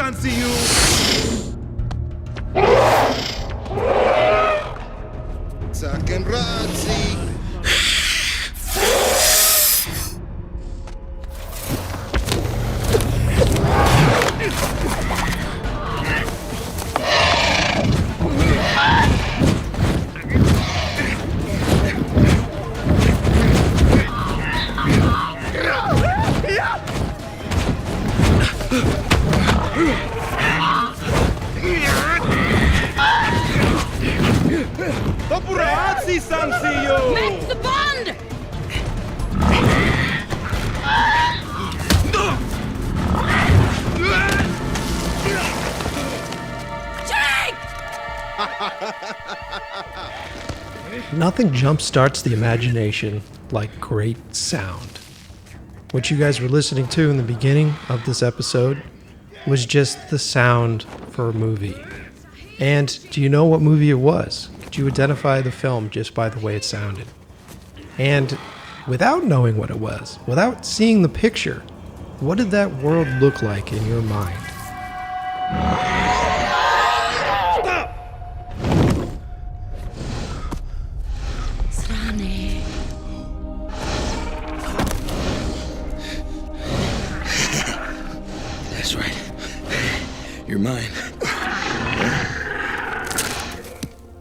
Sansiu! Zaken Razzi! Paparazzi, Sansiu! Make the bond! Jake! Nothing jumpstarts the imagination like great sound. What you guys were listening to in the beginning of this episode was just the sound for a movie. And do you know what movie it was? Could you identify the film just by the way it sounded? And without knowing what it was, without seeing the picture, what did that world look like in your mind? Srani. That's right. You're mine.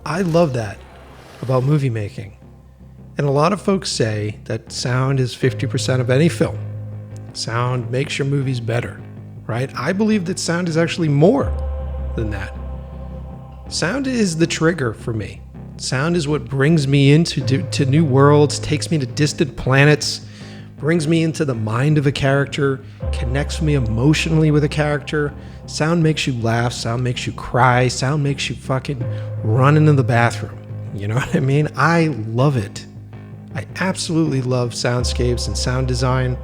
I love that about movie making. And a lot of folks say that sound is 50% of any film. Sound makes your movies better, right? I believe that sound is actually more than that. Sound is the trigger for me. Sound is what brings me into new worlds, takes me to distant planets, brings me into the mind of a character, connects me emotionally with a character. Sound makes you laugh, sound makes you cry, sound makes you fucking run into the bathroom. You know what I mean? I love it. I absolutely love soundscapes and sound design.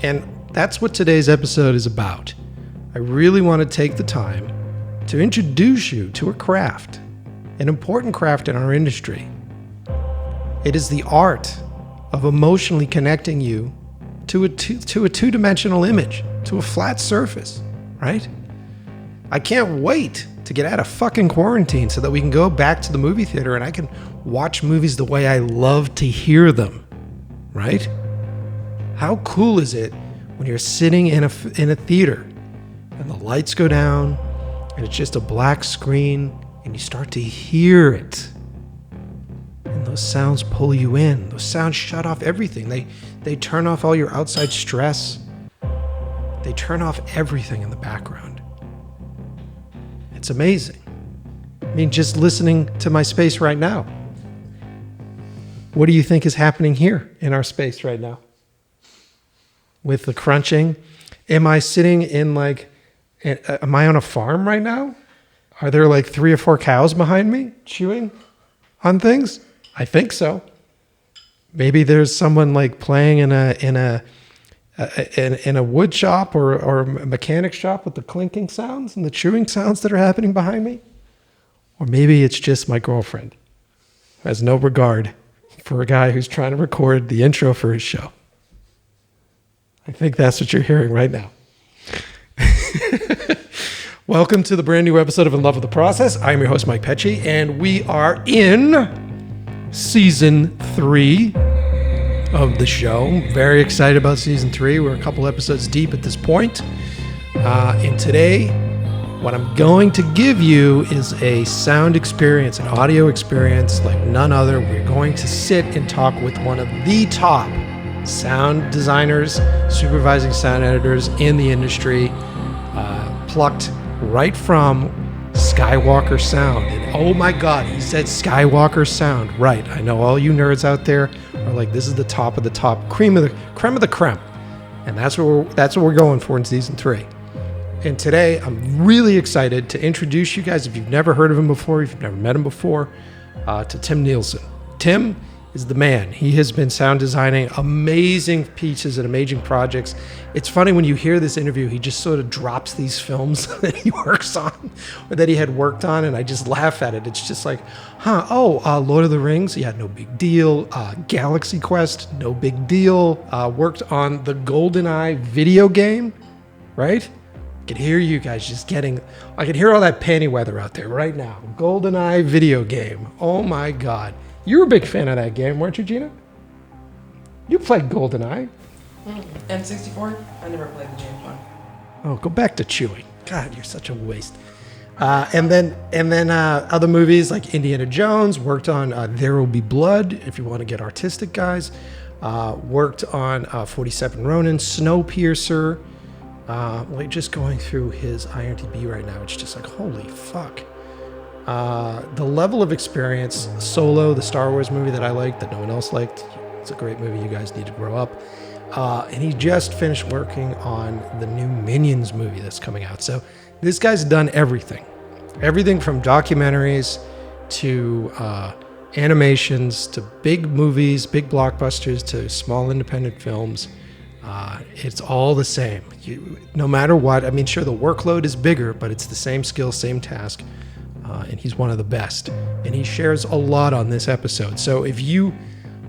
And that's what today's episode is about. I really want to take the time to introduce you to a craft, an important craft in our industry. It is the art of emotionally connecting you to a two-dimensional image, to a flat surface, right? I can't wait to get out of fucking quarantine so that we can go back to the movie theater and I can watch movies the way I love to hear them, right? How cool is it when you're sitting in a theater and the lights go down and it's just a black screen and you start to hear it? And those sounds pull you in. Those sounds shut off everything. They turn off all your outside stress. They turn off everything in the background. It's amazing. I mean, just listening to my space right now. What do you think is happening here in our space right now? With the crunching? Am I sitting in am I on a farm right now? Are there like 3 or 4 cows behind me chewing on things? I think so. Maybe there's someone like playing in a wood shop or a mechanic shop with the clinking sounds and the chewing sounds that are happening behind me. Or maybe it's just my girlfriend who has no regard for a guy who's trying to record the intro for his show. I think that's what you're hearing right now. Welcome to the brand new episode of In Love with the Process. I'm your host, Mike Pecci, and we are in season 3 of the show. I'm very excited about season 3. We're a couple episodes deep at this point. And today, what I'm going to give you is a sound experience, an audio experience like none other. We're going to sit and talk with one of the top sound designers, supervising sound editors in the industry, plucked right from Skywalker Sound. And oh my God, he said Skywalker Sound. Right. I know all you nerds out there are like, this is the top of the top, creme of the creme. And that's what we're going for in season 3. And today, I'm really excited to introduce you guys, if you've never heard of him before, if you've never met him before, to Tim Nielsen. Tim is the man. He has been sound designing amazing pieces and amazing projects. It's funny when you hear this interview, he just sort of drops these films that he works on or that he had worked on, and I just laugh at it. It's just like, Lord of the Rings, yeah, no big deal. Galaxy Quest, no big deal. Worked on the GoldenEye video game, right? I can hear you guys just getting, I can hear all that panty weather out there right now. GoldenEye video game. Oh my God. You were a big fan of that game, weren't you, Gina? You played GoldenEye. N64? I never played the James one. Oh, go back to chewing. God, you're such a waste. And then other movies like Indiana Jones, worked on There Will Be Blood, if you want to get artistic, guys. Worked on 47 Ronin, Snowpiercer. Like just going through his IMDb right now, it's just like, holy fuck. The level of experience, Solo, the Star Wars movie that I liked, that no one else liked. It's a great movie. You guys need to grow up. And he just finished working on the new Minions movie that's coming out. So this guy's done everything. Everything from documentaries to animations to big movies, big blockbusters to small independent films. It's all the same. No matter what, I mean, sure, the workload is bigger, but it's the same skill, same task. And he's one of the best. And he shares a lot on this episode. So if you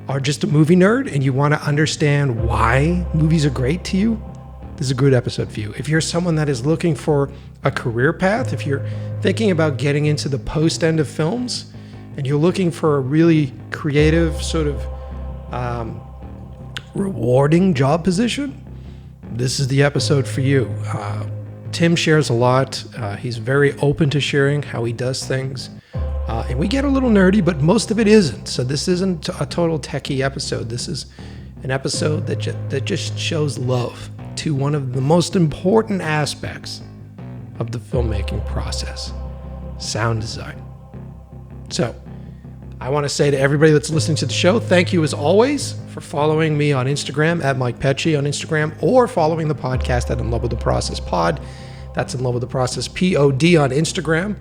are just a movie nerd and you want to understand why movies are great to you, this is a good episode for you. If you're someone that is looking for a career path, if you're thinking about getting into the post end of films and you're looking for a really creative, sort of rewarding job position, this is the episode for you. Tim shares a lot. He's very open to sharing how he does things. And we get a little nerdy, but most of it isn't. So this isn't a total techie episode. This is an episode that just shows love to one of the most important aspects of the filmmaking process, sound design. So I want to say to everybody that's listening to the show, thank you as always for following me on Instagram at Mike Pecci on Instagram, or following the podcast at In Love with the Process Pod. That's In Love with the Process POD on Instagram.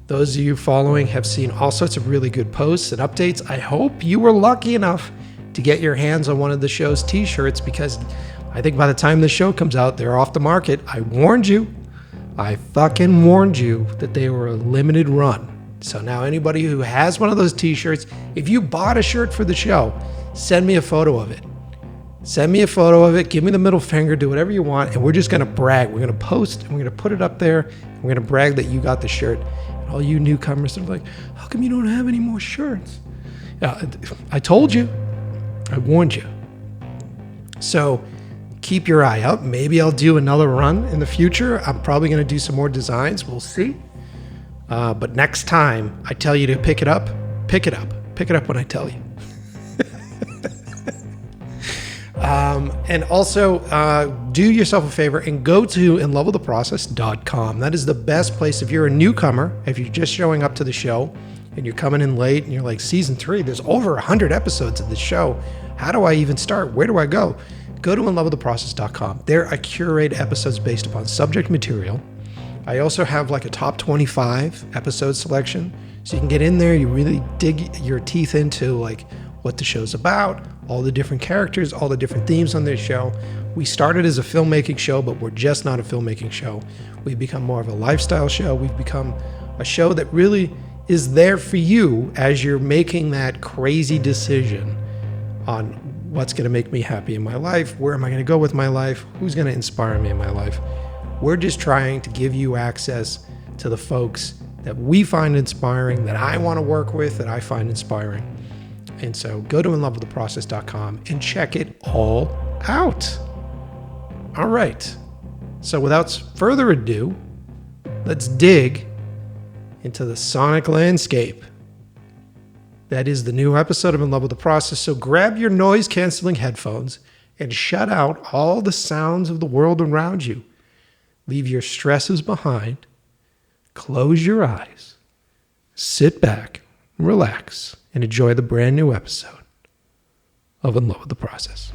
Those of you following have seen all sorts of really good posts and updates. I hope you were lucky enough to get your hands on one of the show's t-shirts, because I think by the time the show comes out, they're off the market. I warned you. I fucking warned you that they were a limited run. So now anybody who has one of those t-shirts, if you bought a shirt for the show, send me a photo of it. Send me a photo of it. Give me the middle finger. Do whatever you want. And we're just going to brag. We're going to post and we're going to put it up there. And we're going to brag that you got the shirt. And all you newcomers are like, how come you don't have any more shirts? Yeah, I told you. I warned you. So keep your eye out. Maybe I'll do another run in the future. I'm probably going to do some more designs. We'll see. But next time I tell you to pick it up, pick it up. Pick it up when I tell you. And also, do yourself a favor and go to inlovewiththeprocess.com. That is the best place if you're a newcomer, if you're just showing up to the show and you're coming in late and you're like, season 3, there's over 100 episodes of the show. How do I even start? Where do I go? Go to inlovewiththeprocess.com. There I curate episodes based upon subject material. I also have like a top 25 episode selection. So you can get in there, you really dig your teeth into like what the show's about, all the different characters, all the different themes on this show. We started as a filmmaking show, but we're just not a filmmaking show. We've become more of a lifestyle show. We've become a show that really is there for you as you're making that crazy decision on what's going to make me happy in my life, where am I going to go with my life, who's going to inspire me in my life. We're just trying to give you access to the folks that we find inspiring, that I want to work with, that I find inspiring. And so go to inlovewiththeprocess.com and check it all out. All right. So without further ado, let's dig into the sonic landscape. That is the new episode of In Love with the Process. So grab your noise-canceling headphones and shut out all the sounds of the world around you. Leave your stresses behind. Close your eyes. Sit back, relax, and enjoy the brand new episode of In Love with the Process.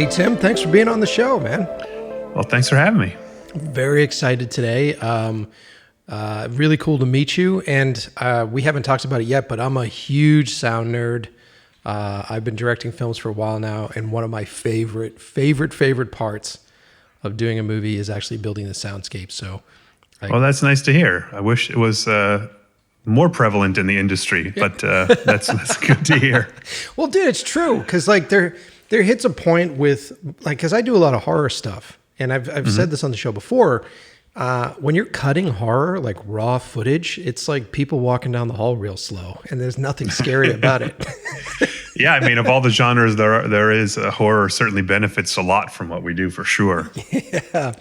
Hey, Tim, thanks for being on the show, man. Well, thanks for having me. Very excited today. Really cool to meet you. And we haven't talked about it yet, but I'm a huge sound nerd. I've been directing films for a while now, and one of my favorite parts of doing a movie is actually building the soundscape. So, well, that's nice to hear. I wish it was more prevalent in the industry, but that's good to hear. Well, dude, it's true, because like there hits a point with like, because I do a lot of horror stuff, and I've said this on the show before. When you're cutting horror, like raw footage, it's like people walking down the hall real slow, and there's nothing scary about it. Yeah, I mean, of all the genres there is, horror certainly benefits a lot from what we do, for sure. Yeah.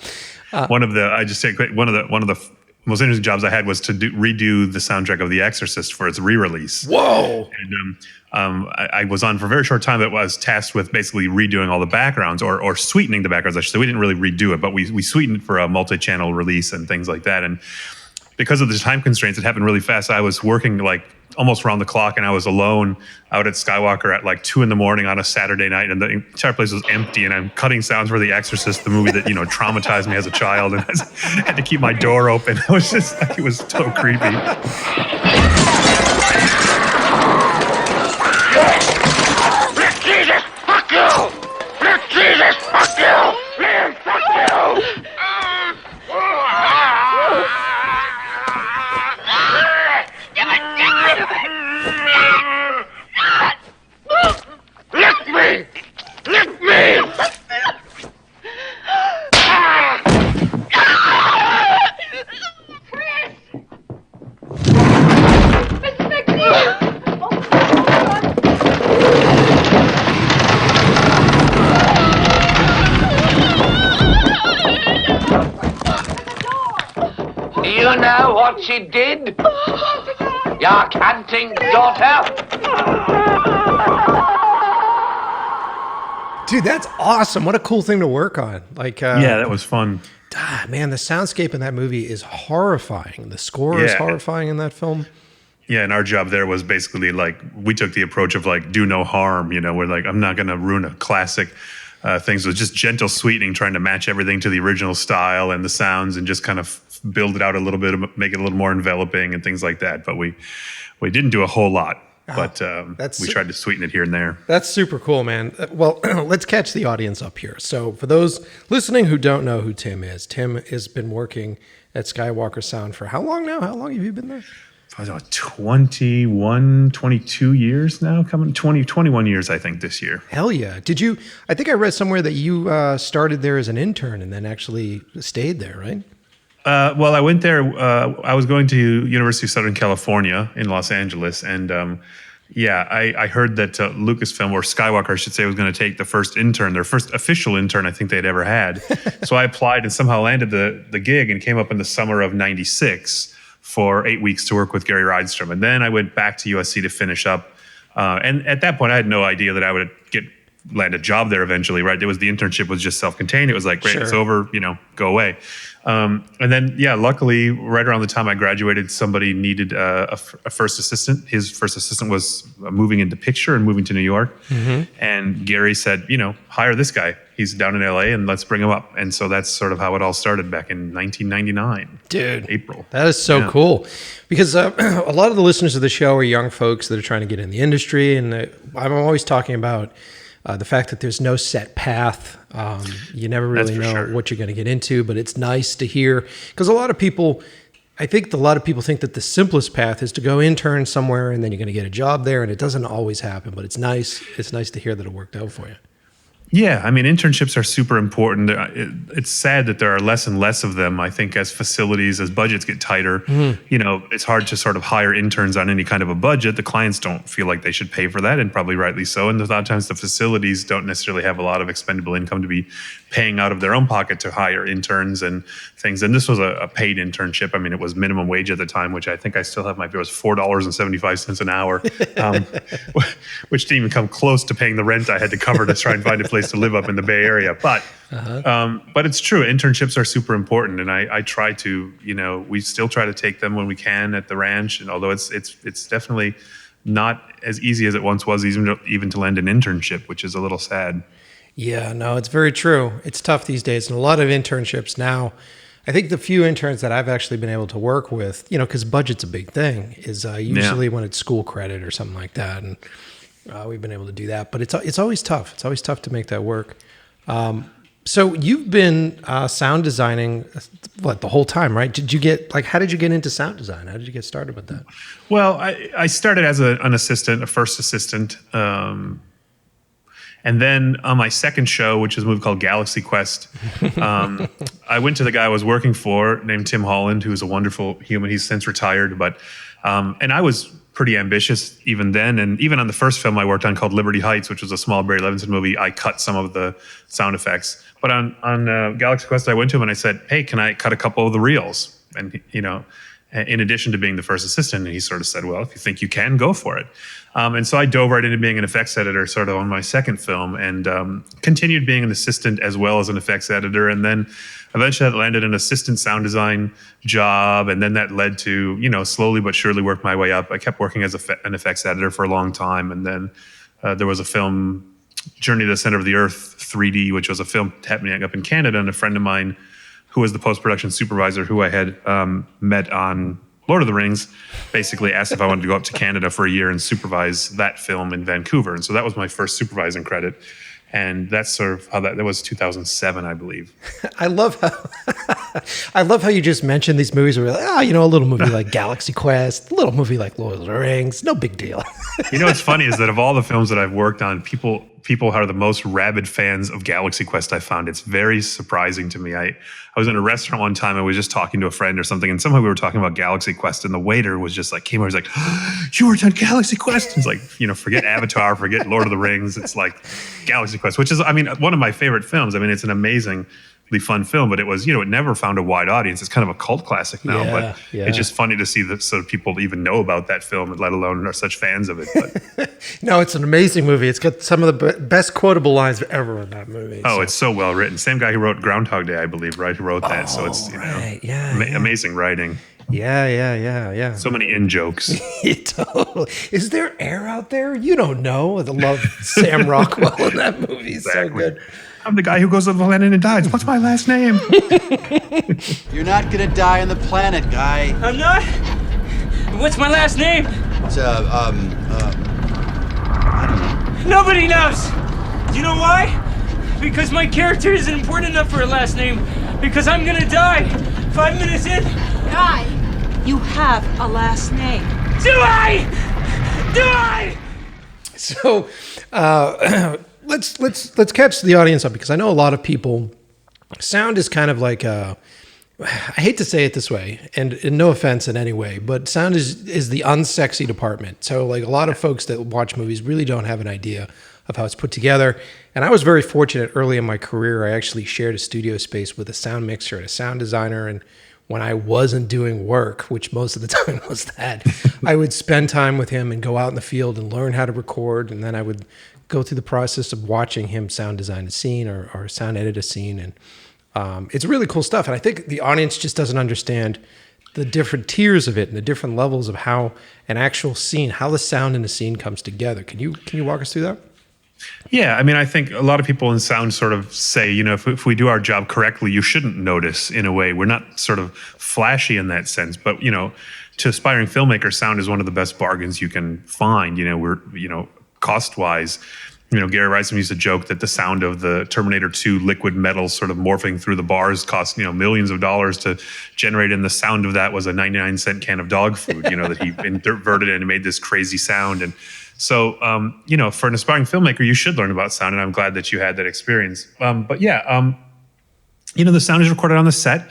One of the most interesting jobs I had was to redo the soundtrack of The Exorcist for its re-release. Whoa! And I was on for a very short time, but was tasked with basically redoing all the backgrounds or sweetening the backgrounds, I should say. We didn't really redo it, but we sweetened it for a multi-channel release and things like that. And because of the time constraints, it happened really fast. I was working like almost around the clock, and I was alone out at Skywalker at like 2 a.m. on a Saturday night, and the entire place was empty, and I'm cutting sounds for The Exorcist, the movie that, traumatized me as a child, and I had to keep my door open. I was just like, it was so creepy. Jesus, fuck you! Jesus, fuck you! Man, fuck you! Lick me! Lick me! You know what she did? Your canting daughter? Dude, that's awesome. What a cool thing to work on. Like, Yeah, that was fun. Man, the soundscape in that movie is horrifying. The score is horrifying in that film. Yeah, and our job there was basically like, we took the approach of like, do no harm. We're like, I'm not going to ruin a classic thing. So it's just gentle sweetening, trying to match everything to the original style and the sounds, and just kind of build it out a little bit, make it a little more enveloping and things like that. But we didn't do a whole lot. But we tried to sweeten it here and there. That's super cool, man. Well, let's catch the audience up here. So for those listening who don't know who Tim is, Tim has been working at Skywalker Sound for how long now? How long have you been there? 22 years now, 21 years, I think, this year. Hell yeah. I think I read somewhere that you started there as an intern and then actually stayed there, right? Well, I went there. I was going to University of Southern California in Los Angeles, and I heard that Lucasfilm, or Skywalker, I should say, was going to take the first intern, their first official intern I think they'd ever had. So I applied and somehow landed the gig, and came up in the summer of '96 for 8 weeks to work with Gary Rydstrom, and then I went back to USC to finish up. And at that point, I had no idea that I would land a job there eventually. Right? The internship was just self-contained. It was like, great, It's over. Go away. And then, luckily, right around the time I graduated, somebody needed a first assistant. His first assistant was moving into picture and moving to New York. Mm-hmm. And Gary said, hire this guy. He's down in LA, and let's bring him up. And so that's sort of how it all started back in 1999. Dude, April. That is so cool. Because a lot of the listeners of the show are young folks that are trying to get in the industry. And I'm always talking about the fact that there's no set path. You never really know what you're going to get into, but it's nice to hear, because a lot of people think that the simplest path is to go intern somewhere and then you're going to get a job there, and it doesn't always happen, but it's nice. It's nice to hear that it worked out for you. Yeah, I mean, internships are super important. It's sad that there are less and less of them. I think as facilities, as budgets get tighter, it's hard to sort of hire interns on any kind of a budget. The clients don't feel like they should pay for that, and probably rightly so. And a lot of times the facilities don't necessarily have a lot of expendable income to be paying out of their own pocket to hire interns and things. And this was a paid internship. I mean, it was minimum wage at the time, which I think I still have it was $4.75 an hour, which didn't even come close to paying the rent I had to cover to try and find a place to live up in the Bay Area. But it's true. Internships are super important. And I try to, we still try to take them when we can at the ranch. And although it's definitely not as easy as it once was, even to land an internship, which is a little sad. Yeah, no, it's very true. It's tough these days. And a lot of internships now, I think the few interns that I've actually been able to work with, because budget's a big thing, is usually when it's school credit or something like that. And we've been able to do that. But it's always tough. It's always tough to make that work. So you've been sound designing, the whole time, right? How did you get into sound design? How did you get started with that? Well, I started as an assistant, a first assistant. And then on my second show, which is a movie called Galaxy Quest, I went to the guy I was working for named Tim Holland, who's a wonderful human. He's since retired, and I was pretty ambitious even then. And even on the first film I worked on called Liberty Heights, which was a small Barry Levinson movie, I cut some of the sound effects. But on Galaxy Quest, I went to him and I said, hey, can I cut a couple of the reels? And, in addition to being the first assistant, and he sort of said, well, if you think you can, go for it. And so I dove right into being an effects editor sort of on my second film, and continued being an assistant as well as an effects editor. And then eventually I landed an assistant sound design job. And then that led to, slowly but surely work my way up. I kept working as an effects editor for a long time. And then there was a film, Journey to the Center of the Earth 3D, which was a film happening up in Canada. And a friend of mine who was the post-production supervisor who I had met on Lord of the Rings, basically asked if I wanted to go up to Canada for a year and supervise that film in Vancouver. And so that was my first supervising credit. And that's sort of how that was 2007, I believe. I love how you just mentioned these movies where you're like, a little movie like Galaxy Quest, a little movie like Lord of the Rings, no big deal. What's funny is that of all the films that I've worked on, people are the most rabid fans of Galaxy Quest I found. It's very surprising to me. I was in a restaurant one time and was just talking to a friend or something, and somehow we were talking about Galaxy Quest, and the waiter was just like, came over, he's like, you worked on Galaxy Quest? It's like, forget Avatar, forget Lord of the Rings. It's like Galaxy Quest, which is, one of my favorite films. It's an amazingly fun film, but it was, it never found a wide audience. It's kind of a cult classic now, but it's just funny to see that sort of people even know about that film, let alone are such fans of it. But. No, it's an amazing movie. It's got some of the best quotable lines ever in that movie. Oh, it's so well written. Same guy who wrote Groundhog Day, I believe, right? Who wrote that. So it's, amazing writing. Yeah. So many in-jokes. Totally. Is there air out there? You don't know. I love Sam Rockwell in that movie. It's so good. I'm the guy who goes to the planet and dies. What's my last name? You're not gonna die on the planet, guy. I'm not? What's my last name? It's, I don't know. Nobody knows! You know why? Because my character isn't important enough for a last name. Because I'm gonna die 5 minutes in. Guy, you have a last name. Do I? So, let's catch the audience up, because I know a lot of people, sound is kind of like I hate to say it this way, and no offense in any way, but sound is the unsexy department. So like a lot of folks that watch movies really don't have an idea of how it's put together. And I was very fortunate early in my career. I actually shared a studio space with a sound mixer and a sound designer. And when I wasn't doing work, which most of the time was that, I would spend time with him and go out in the field and learn how to record. And then I would go through the process of watching him sound design a scene or sound edit a scene. And it's really cool stuff. And I think the audience just doesn't understand the different tiers of it and the different levels of how an actual scene, how the sound in a scene comes together. Can you walk us through that? Yeah, I think a lot of people in sound sort of say, if we do our job correctly, you shouldn't notice in a way. We're not sort of flashy in that sense, but, to aspiring filmmakers, sound is one of the best bargains you can find. We're, cost-wise, Gary Reisman used to joke that the sound of the Terminator 2 liquid metal sort of morphing through the bars cost, millions of dollars to generate, and the sound of that was a 99-cent can of dog food, that he inverted and made this crazy sound. And so, for an aspiring filmmaker, you should learn about sound, and I'm glad that you had that experience. The sound is recorded on the set,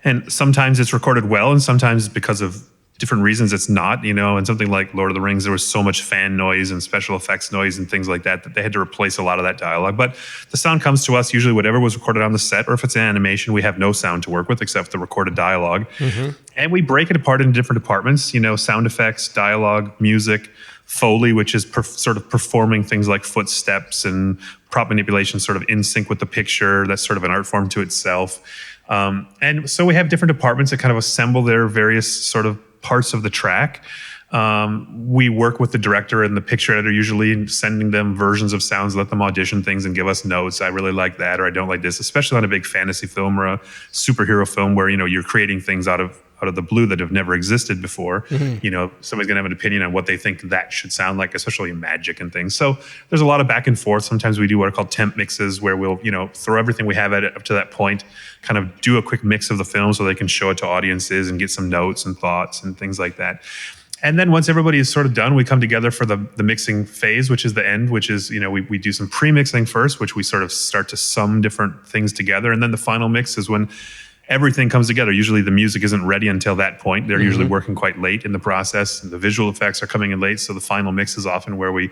and sometimes it's recorded well, and sometimes because of different reasons it's not, and something like Lord of the Rings, there was so much fan noise and special effects noise and things like that they had to replace a lot of that dialogue. But the sound comes to us, usually whatever was recorded on the set, or if it's an animation, we have no sound to work with except the recorded dialogue. Mm-hmm. And we break it apart into different departments, sound effects, dialogue, music, Foley, which is sort of performing things like footsteps and prop manipulation sort of in sync with the picture. That's sort of an art form to itself. And so we have different departments that kind of assemble their various sort of parts of the track. We work with the director and the picture editor, usually sending them versions of sounds, let them audition things and give us notes. I really like that, or I don't like this, especially on a big fantasy film or a superhero film where, you're creating things out of the blue that have never existed before. Somebody's gonna have an opinion on what they think that should sound like, especially in magic and things. So there's a lot of back and forth. Sometimes we do what are called temp mixes, where we'll, throw everything we have at it up to that point, kind of do a quick mix of the film so they can show it to audiences and get some notes and thoughts and things like that. And then once everybody is sort of done, we come together for the mixing phase, which is the end, which is, we do some pre-mixing first, which we sort of start to sum different things together. And then the final mix is when everything comes together. Usually the music isn't ready until that point. They're usually working quite late in the process. The visual effects are coming in late. So the final mix is often where we,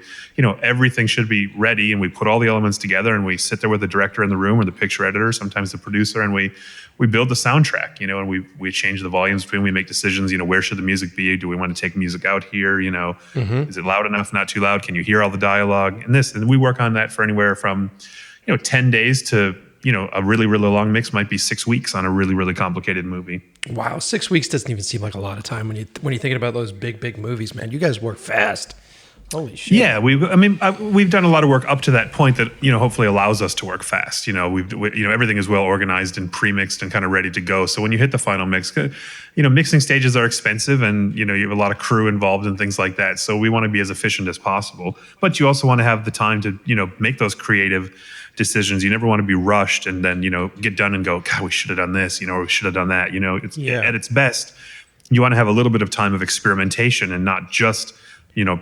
everything should be ready, and we put all the elements together, and we sit there with the director in the room or the picture editor, sometimes the producer, and we build the soundtrack, and we change the volumes between, we make decisions, where should the music be? Do we want to take music out here? Is it loud enough, not too loud? Can you hear all the dialogue? And we work on that for anywhere from, 10 days to, a really, really long mix might be 6 weeks on a really, really complicated movie. Wow, 6 weeks doesn't even seem like a lot of time when you're thinking about those big movies, man. You guys work fast. Holy shit. Yeah, we've done a lot of work up to that point that hopefully allows us to work fast. Everything is well organized and pre-mixed and kind of ready to go. So when you hit the final mix, mixing stages are expensive, and you have a lot of crew involved and things like that. So we want to be as efficient as possible, but you also want to have the time to make those creative decisions. You never want to be rushed and then get done and go, God, we should have done this, or we should have done that. At its best, you want to have a little bit of time of experimentation and not just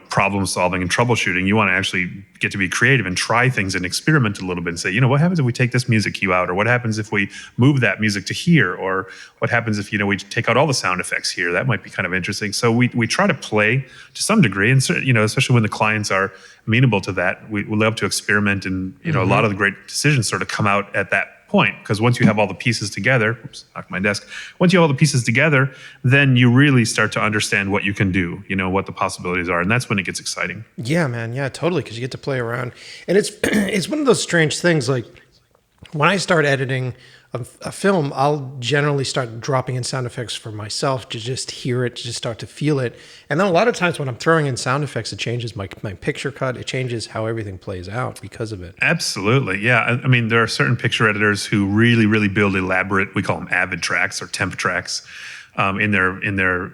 problem solving and troubleshooting. You want to actually get to be creative and try things and experiment a little bit and say, what happens if we take this music cue out? Or what happens if we move that music to here? Or what happens if, we take out all the sound effects here? That might be kind of interesting. So we try to play to some degree. And, especially when the clients are amenable to that, we love to experiment. And, a lot of the great decisions sort of come out at that point, because once you have all the pieces together, knocked my desk. Once you have all the pieces together, then you really start to understand what you can do, what the possibilities are, and that's when it gets exciting. Yeah, man, yeah, totally, because you get to play around, and it's one of those strange things. Like when I start editing a film, I'll generally start dropping in sound effects for myself to just hear it, to just start to feel it. And then a lot of times when I'm throwing in sound effects, it changes my picture cut. It changes how everything plays out because of it. Absolutely. Yeah. There are certain picture editors who really, really build elaborate, we call them avid tracks or temp tracks in their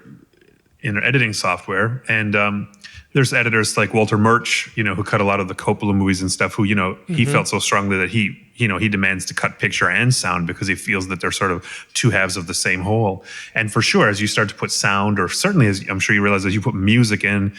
editing software. And there's editors like Walter Murch, who cut a lot of the Coppola movies and stuff, who, he felt so strongly that he demands to cut picture and sound because he feels that they're sort of two halves of the same whole. And for sure, as you start to put sound, or certainly as I'm sure you realize, as you put music in,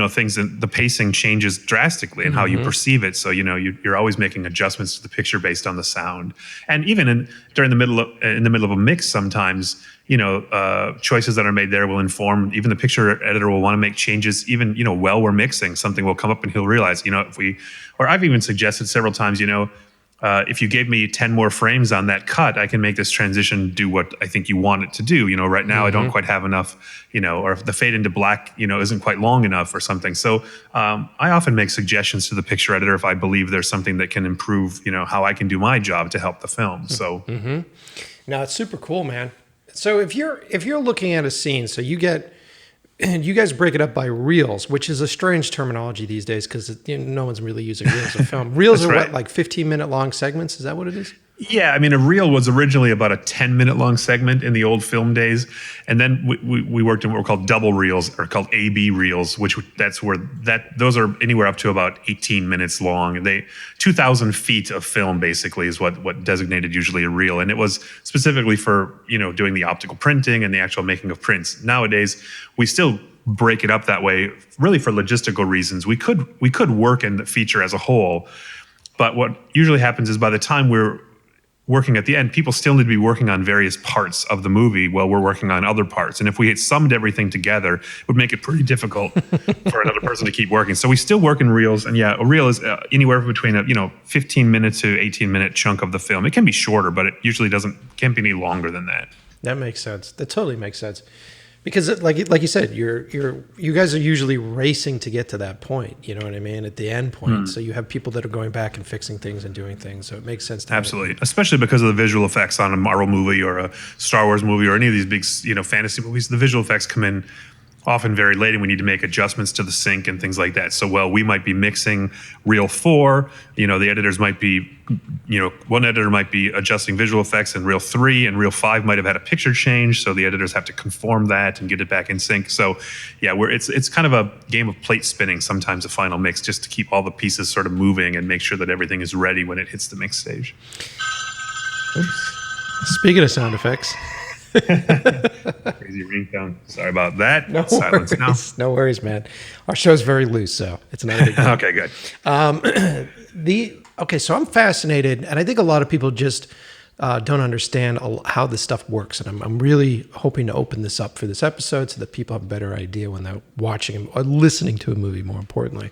things, that the pacing changes drastically in how you perceive it. So, you're always making adjustments to the picture based on the sound. And even in the middle of a mix, sometimes, choices that are made there will inform, even the picture editor will want to make changes, even, while we're mixing, something will come up and he'll realize, or I've even suggested several times, if you gave me 10 more frames on that cut, I can make this transition do what I think you want it to do. Right now I don't quite have enough, or if the fade into black, isn't quite long enough or something. So I often make suggestions to the picture editor if I believe there's something that can improve, how I can do my job to help the film. So No, it's super cool, man. So if you're looking at a scene, so you guys break it up by reels, which is a strange terminology these days because no one's really using reels of film. Reels are what, like 15-minute long segments? Is that what it is? Yeah, a reel was originally about a 10-minute long segment in the old film days, and then we worked in what were called double reels, or called AB reels, those are anywhere up to about 18 minutes long. 2,000 feet of film basically is what designated usually a reel, and it was specifically for doing the optical printing and the actual making of prints. Nowadays, we still break it up that way, really for logistical reasons. We could work in the feature as a whole, but what usually happens is by the time we're working at the end, people still need to be working on various parts of the movie while we're working on other parts. And if we had summed everything together, it would make it pretty difficult for another person to keep working. So we still work in reels. And yeah, a reel is anywhere between a 15 minute to 18 minute chunk of the film. It can be shorter, but it usually can't be any longer than that. That makes sense. That totally makes sense. Because like you said, you guys are usually racing to get to that point, you know what I mean, at the end point. So you have people that are going back and fixing things and doing things. So it makes sense to absolutely, especially because of the visual effects on a Marvel movie or a Star Wars movie or any of these big, fantasy movies. The visual effects come in often very late and we need to make adjustments to the sync and things like that. So we might be mixing reel 4, the editors might be, one editor might be adjusting visual effects in reel 3, and reel 5 might have had a picture change, so the editors have to conform that and get it back in sync. So it's kind of a game of plate spinning sometimes, a final mix, just to keep all the pieces sort of moving and make sure that everything is ready when it hits the mix stage. Speaking of sound effects. Crazy ringtone. Sorry about that. No Silence worries. now. No worries, man. Our show's very loose, so it's not a big deal. Okay, good. So I'm fascinated, and I think a lot of people just don't understand how this stuff works, and I'm really hoping to open this up for this episode so that people have a better idea when they're watching or listening to a movie, more importantly.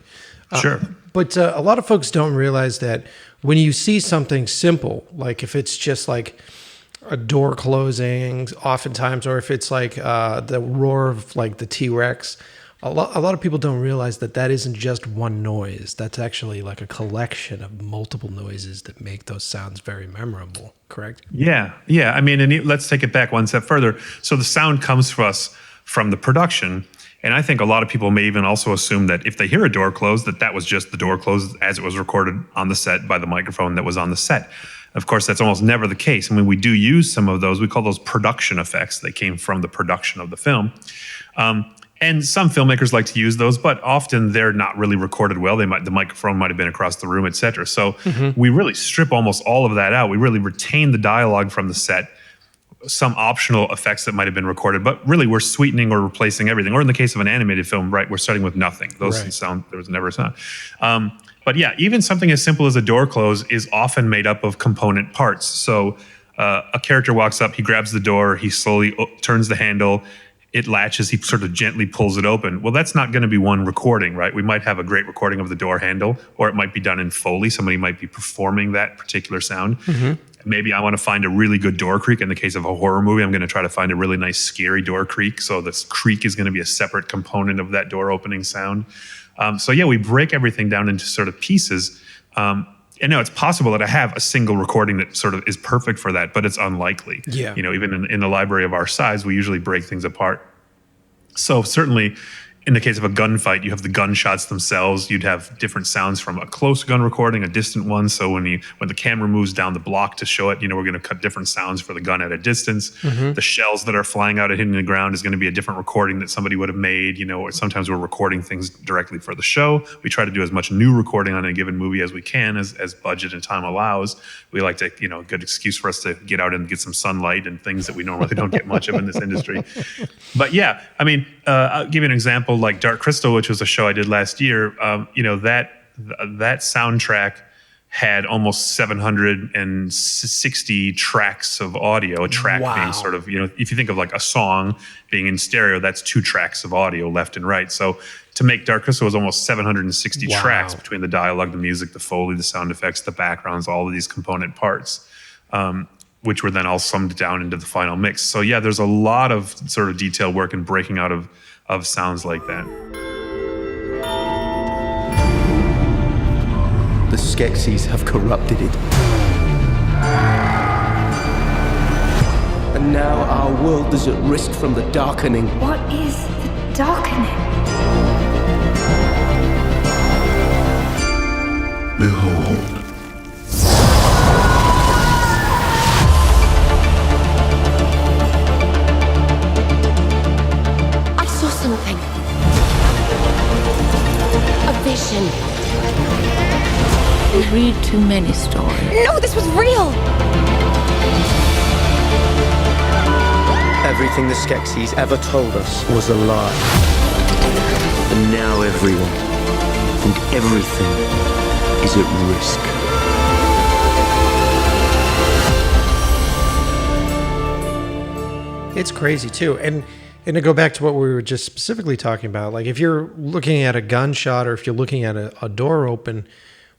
Sure. But a lot of folks don't realize that when you see something simple, like if it's just like a door closing oftentimes, or if it's like the roar of like the T-Rex, a lot of people don't realize that isn't just one noise. That's actually like a collection of multiple noises that make those sounds very memorable, correct? Yeah. I mean, and let's take it back one step further. So the sound comes for us from the production. And I think a lot of people may even also assume that if they hear a door close, that was just the door closed as it was recorded on the set by the microphone that was on the set. Of course, that's almost never the case. I mean, we do use some of those. We call those production effects. They came from the production of the film. And some filmmakers like to use those, but often they're not really recorded well. The microphone might have been across the room, et cetera. So we really strip almost all of that out. We really retain the dialogue from the set, some optional effects that might have been recorded, but really we're sweetening or replacing everything. Or in the case of an animated film, right, we're starting with nothing. There was never a sound. But yeah, even something as simple as a door close is often made up of component parts. So a character walks up, he grabs the door, he slowly turns the handle, it latches, he sort of gently pulls it open. Well, that's not going to be one recording, right? We might have a great recording of the door handle, or it might be done in Foley. Somebody might be performing that particular sound. Maybe I want to find a really good door creak. In the case of a horror movie, I'm going to try to find a really nice, scary door creak. So this creak is going to be a separate component of that door opening sound. We break everything down into sort of pieces. And now it's possible that I have a single recording that sort of is perfect for that, but it's unlikely. Yeah. Even in a library of our size, we usually break things apart. So certainly, in the case of a gunfight, you have the gunshots themselves. You'd have different sounds from a close gun recording, a distant one. So when the camera moves down the block to show it, we're going to cut different sounds for the gun at a distance. The shells that are flying out and hitting the ground is going to be a different recording that somebody would have made. Or sometimes we're recording things directly for the show. We try to do as much new recording on a given movie as we can, as budget and time allows. We like to, a good excuse for us to get out and get some sunlight and things that we normally don't get much of in this industry. But yeah, I mean, I'll give you an example. Like Dark Crystal, which was a show I did last year, that soundtrack had almost 760 tracks of audio. A track being sort of, if you think of like a song being in stereo, that's 2 tracks of audio left and right. So to make Dark Crystal was almost 760 tracks between the dialogue, the music, the Foley, the sound effects, the backgrounds, all of these component parts. Which were then all summed down into the final mix. So yeah, there's a lot of sort of detailed work and breaking out of sounds like that. The Skeksis have corrupted it. And now our world is at risk from the darkening. What is the darkening? Behold. Something. A vision. You read too many stories. No, this was real! Everything the Skeksis ever told us was a lie. And now everyone and everything is at risk. It's crazy too. And to go back to what we were just specifically talking about, like if you're looking at a gunshot or if you're looking at a door open,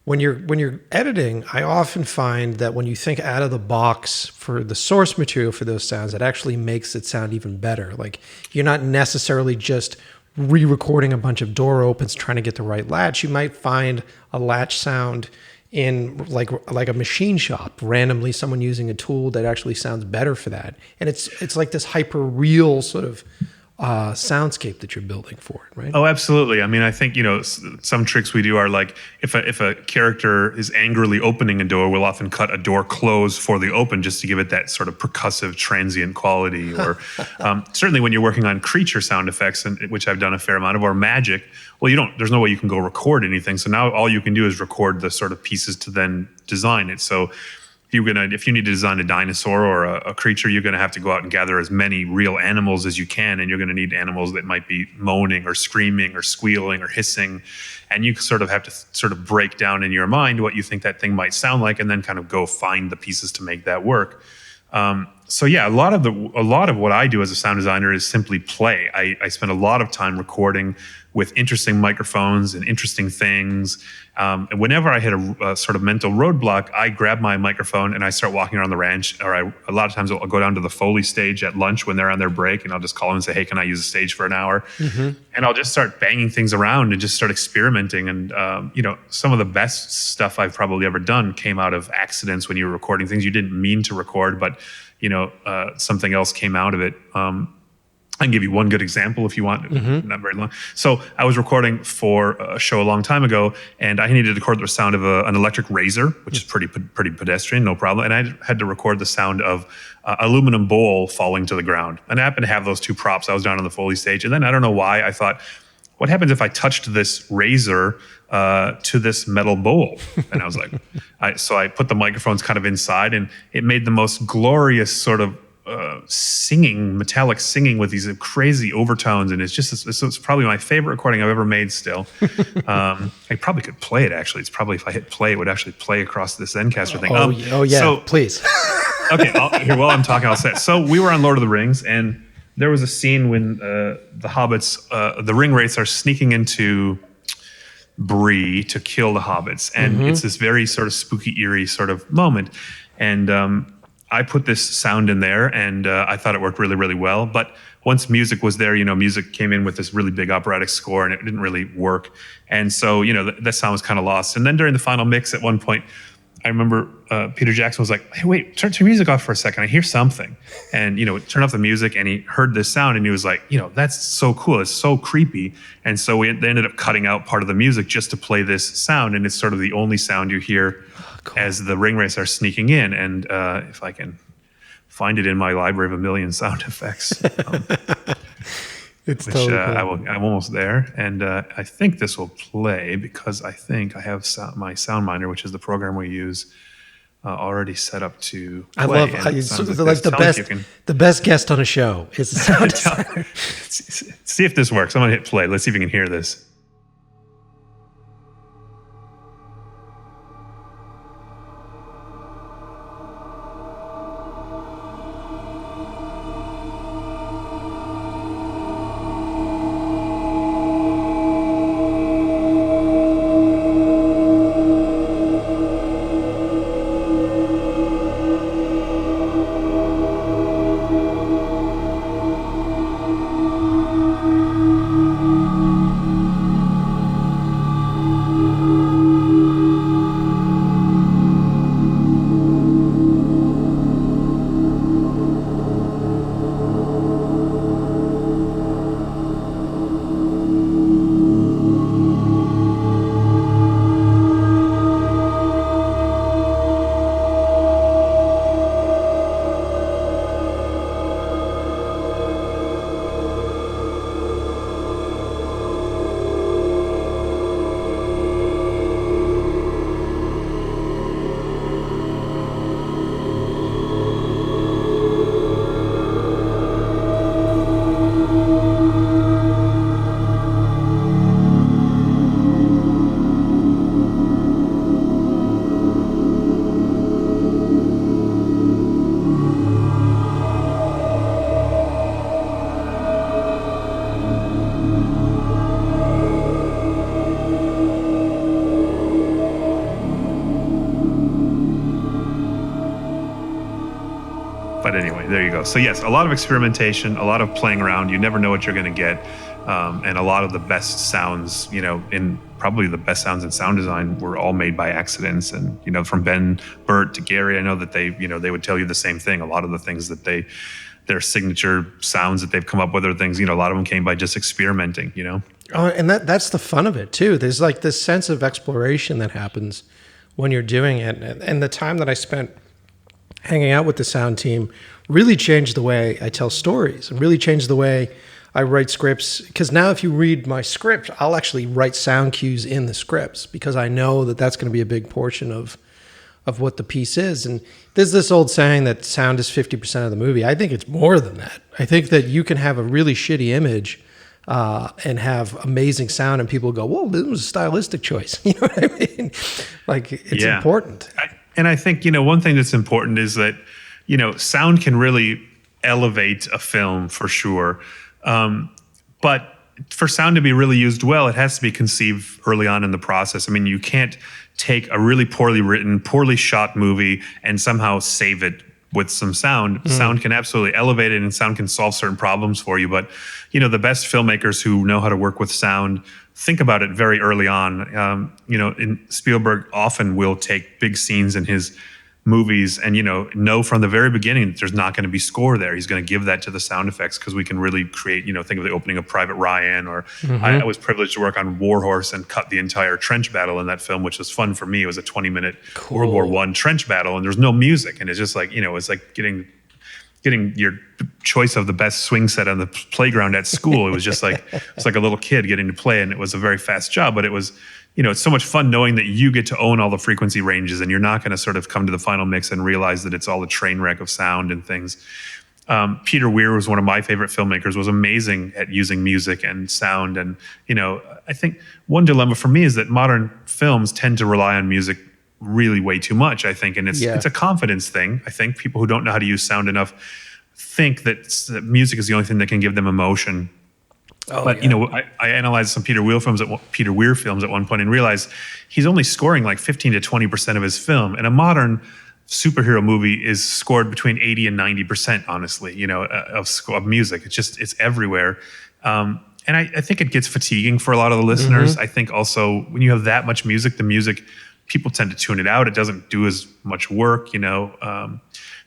when you're editing, I often find that when you think out of the box for the source material for those sounds, it actually makes it sound even better. Like you're not necessarily just re-recording a bunch of door opens trying to get the right latch. You might find a latch sound in like a machine shop, randomly someone using a tool that actually sounds better for that. And it's like this hyper real sort of soundscape that you're building for it, right? Oh, absolutely. I mean, I think, some tricks we do are like if a character is angrily opening a door, we'll often cut a door close for the open just to give it that sort of percussive, transient quality. Or certainly when you're working on creature sound effects, which I've done a fair amount of, or magic, well, there's no way you can go record anything. So now all you can do is record the sort of pieces to then design it. So if you need to design a dinosaur or a creature, you're going to have to go out and gather as many real animals as you can, and you're going to need animals that might be moaning or screaming or squealing or hissing, and you sort of have to sort of break down in your mind what you think that thing might sound like, and then kind of go find the pieces to make that work. So yeah, a lot of what I do as a sound designer is simply play. I spend a lot of time recording with interesting microphones and interesting things. And whenever I hit a sort of mental roadblock, I grab my microphone and I start walking around the ranch. Or a lot of times I'll go down to the Foley stage at lunch when they're on their break, and I'll just call them and say, "Hey, can I use the stage for an hour?" Mm-hmm. And I'll just start banging things around and just start experimenting. And some of the best stuff I've probably ever done came out of accidents when you were recording things you didn't mean to record, but something else came out of it. I can give you one good example if you want, not very long. So I was recording for a show a long time ago, and I needed to record the sound of an electric razor, which is pretty pedestrian, no problem. And I had to record the sound of aluminum bowl falling to the ground. And I happened to have those two props. I was down on the Foley stage. And then I don't know why, I thought, what happens if I touched this razor to this metal bowl? And I was like, so I put the microphones kind of inside, and it made the most glorious sort of metallic singing with these crazy overtones, and it's probably my favorite recording I've ever made still. I probably could play it, actually. It's probably, if I hit play, it would actually play across this Zencaster thing. Oh yeah, so, please. Okay, while I'm talking, I'll say it. So we were on Lord of the Rings, and there was a scene when the hobbits, the ring wraiths, are sneaking into Bree to kill the hobbits, and it's this very sort of spooky, eerie sort of moment. And I put this sound in there, and I thought it worked really, really well. But once music was there, music came in with this really big operatic score, and it didn't really work. And so, that sound was kind of lost. And then during the final mix, at one point, I remember Peter Jackson was like, "Hey, wait, turn your music off for a second. I hear something." And, turn off the music, and he heard this sound, and he was like, "That's so cool. It's so creepy." And so they ended up cutting out part of the music just to play this sound, and it's sort of the only sound you hear as the ring wraiths are sneaking in. And if I can find it in my library of a million sound effects, it's totally cool. I'm almost there. And I think this will play because I think I have my SoundMinder, which is the program we use, already set up to play. I love it's like the best guest on a show is a sound designer. See if this works. I'm going to hit play. Let's see if you can hear this. But anyway, there you go. So yes, a lot of experimentation, a lot of playing around. You never know what you're going to get. And a lot of the best sounds, in probably the best sounds in sound design were all made by accidents. And, from Ben Burt to Gary, I know that they would tell you the same thing. A lot of the things that their signature sounds that they've come up with, or things, a lot of them came by just experimenting, Oh, and that's the fun of it too. There's like this sense of exploration that happens when you're doing it. And the time that I spent hanging out with the sound team really changed the way I tell stories and really changed the way I write scripts. Because now if you read my script, I'll actually write sound cues in the scripts because I know that that's going to be a big portion of what the piece is. And there's this old saying that sound is 50% of the movie. I think it's more than that. I think that you can have a really shitty image and have amazing sound, and people go, whoa, this was a stylistic choice. You know what I mean? Like, it's important. And I think, one thing that's important is that, sound can really elevate a film for sure. But for sound to be really used well, it has to be conceived early on in the process. I mean, you can't take a really poorly written, poorly shot movie and somehow save it with some sound. Sound can absolutely elevate it, and sound can solve certain problems for you. But, the best filmmakers who know how to work with sound think about it very early on. Spielberg often will take big scenes in his movies and, know from the very beginning that there's not going to be score there. He's going to give that to the sound effects because we can really create, think of the opening of Private Ryan, or I was privileged to work on War Horse and cut the entire trench battle in that film, which was fun for me. It was a 20-minute World War I trench battle, and there's no music. And it's just like, it's like getting your choice of the best swing set on the playground at school. It was just like, it's like a little kid getting to play, and it was a very fast job, but it was, it's so much fun knowing that you get to own all the frequency ranges, and you're not going to sort of come to the final mix and realize that it's all a train wreck of sound and things. Peter Weir was one of my favorite filmmakers, was amazing at using music and sound. And, I think one dilemma for me is that modern films tend to rely on music really way too much, I think. And it's a confidence thing. I think people who don't know how to use sound enough think that music is the only thing that can give them emotion. I analyzed some Peter Weir films at one point and realized he's only scoring like 15 to 20% of his film. And a modern superhero movie is scored between 80 and 90%, honestly, of music. It's everywhere. And I think it gets fatiguing for a lot of the listeners. I think also when you have that much music, people tend to tune it out. It doesn't do as much work,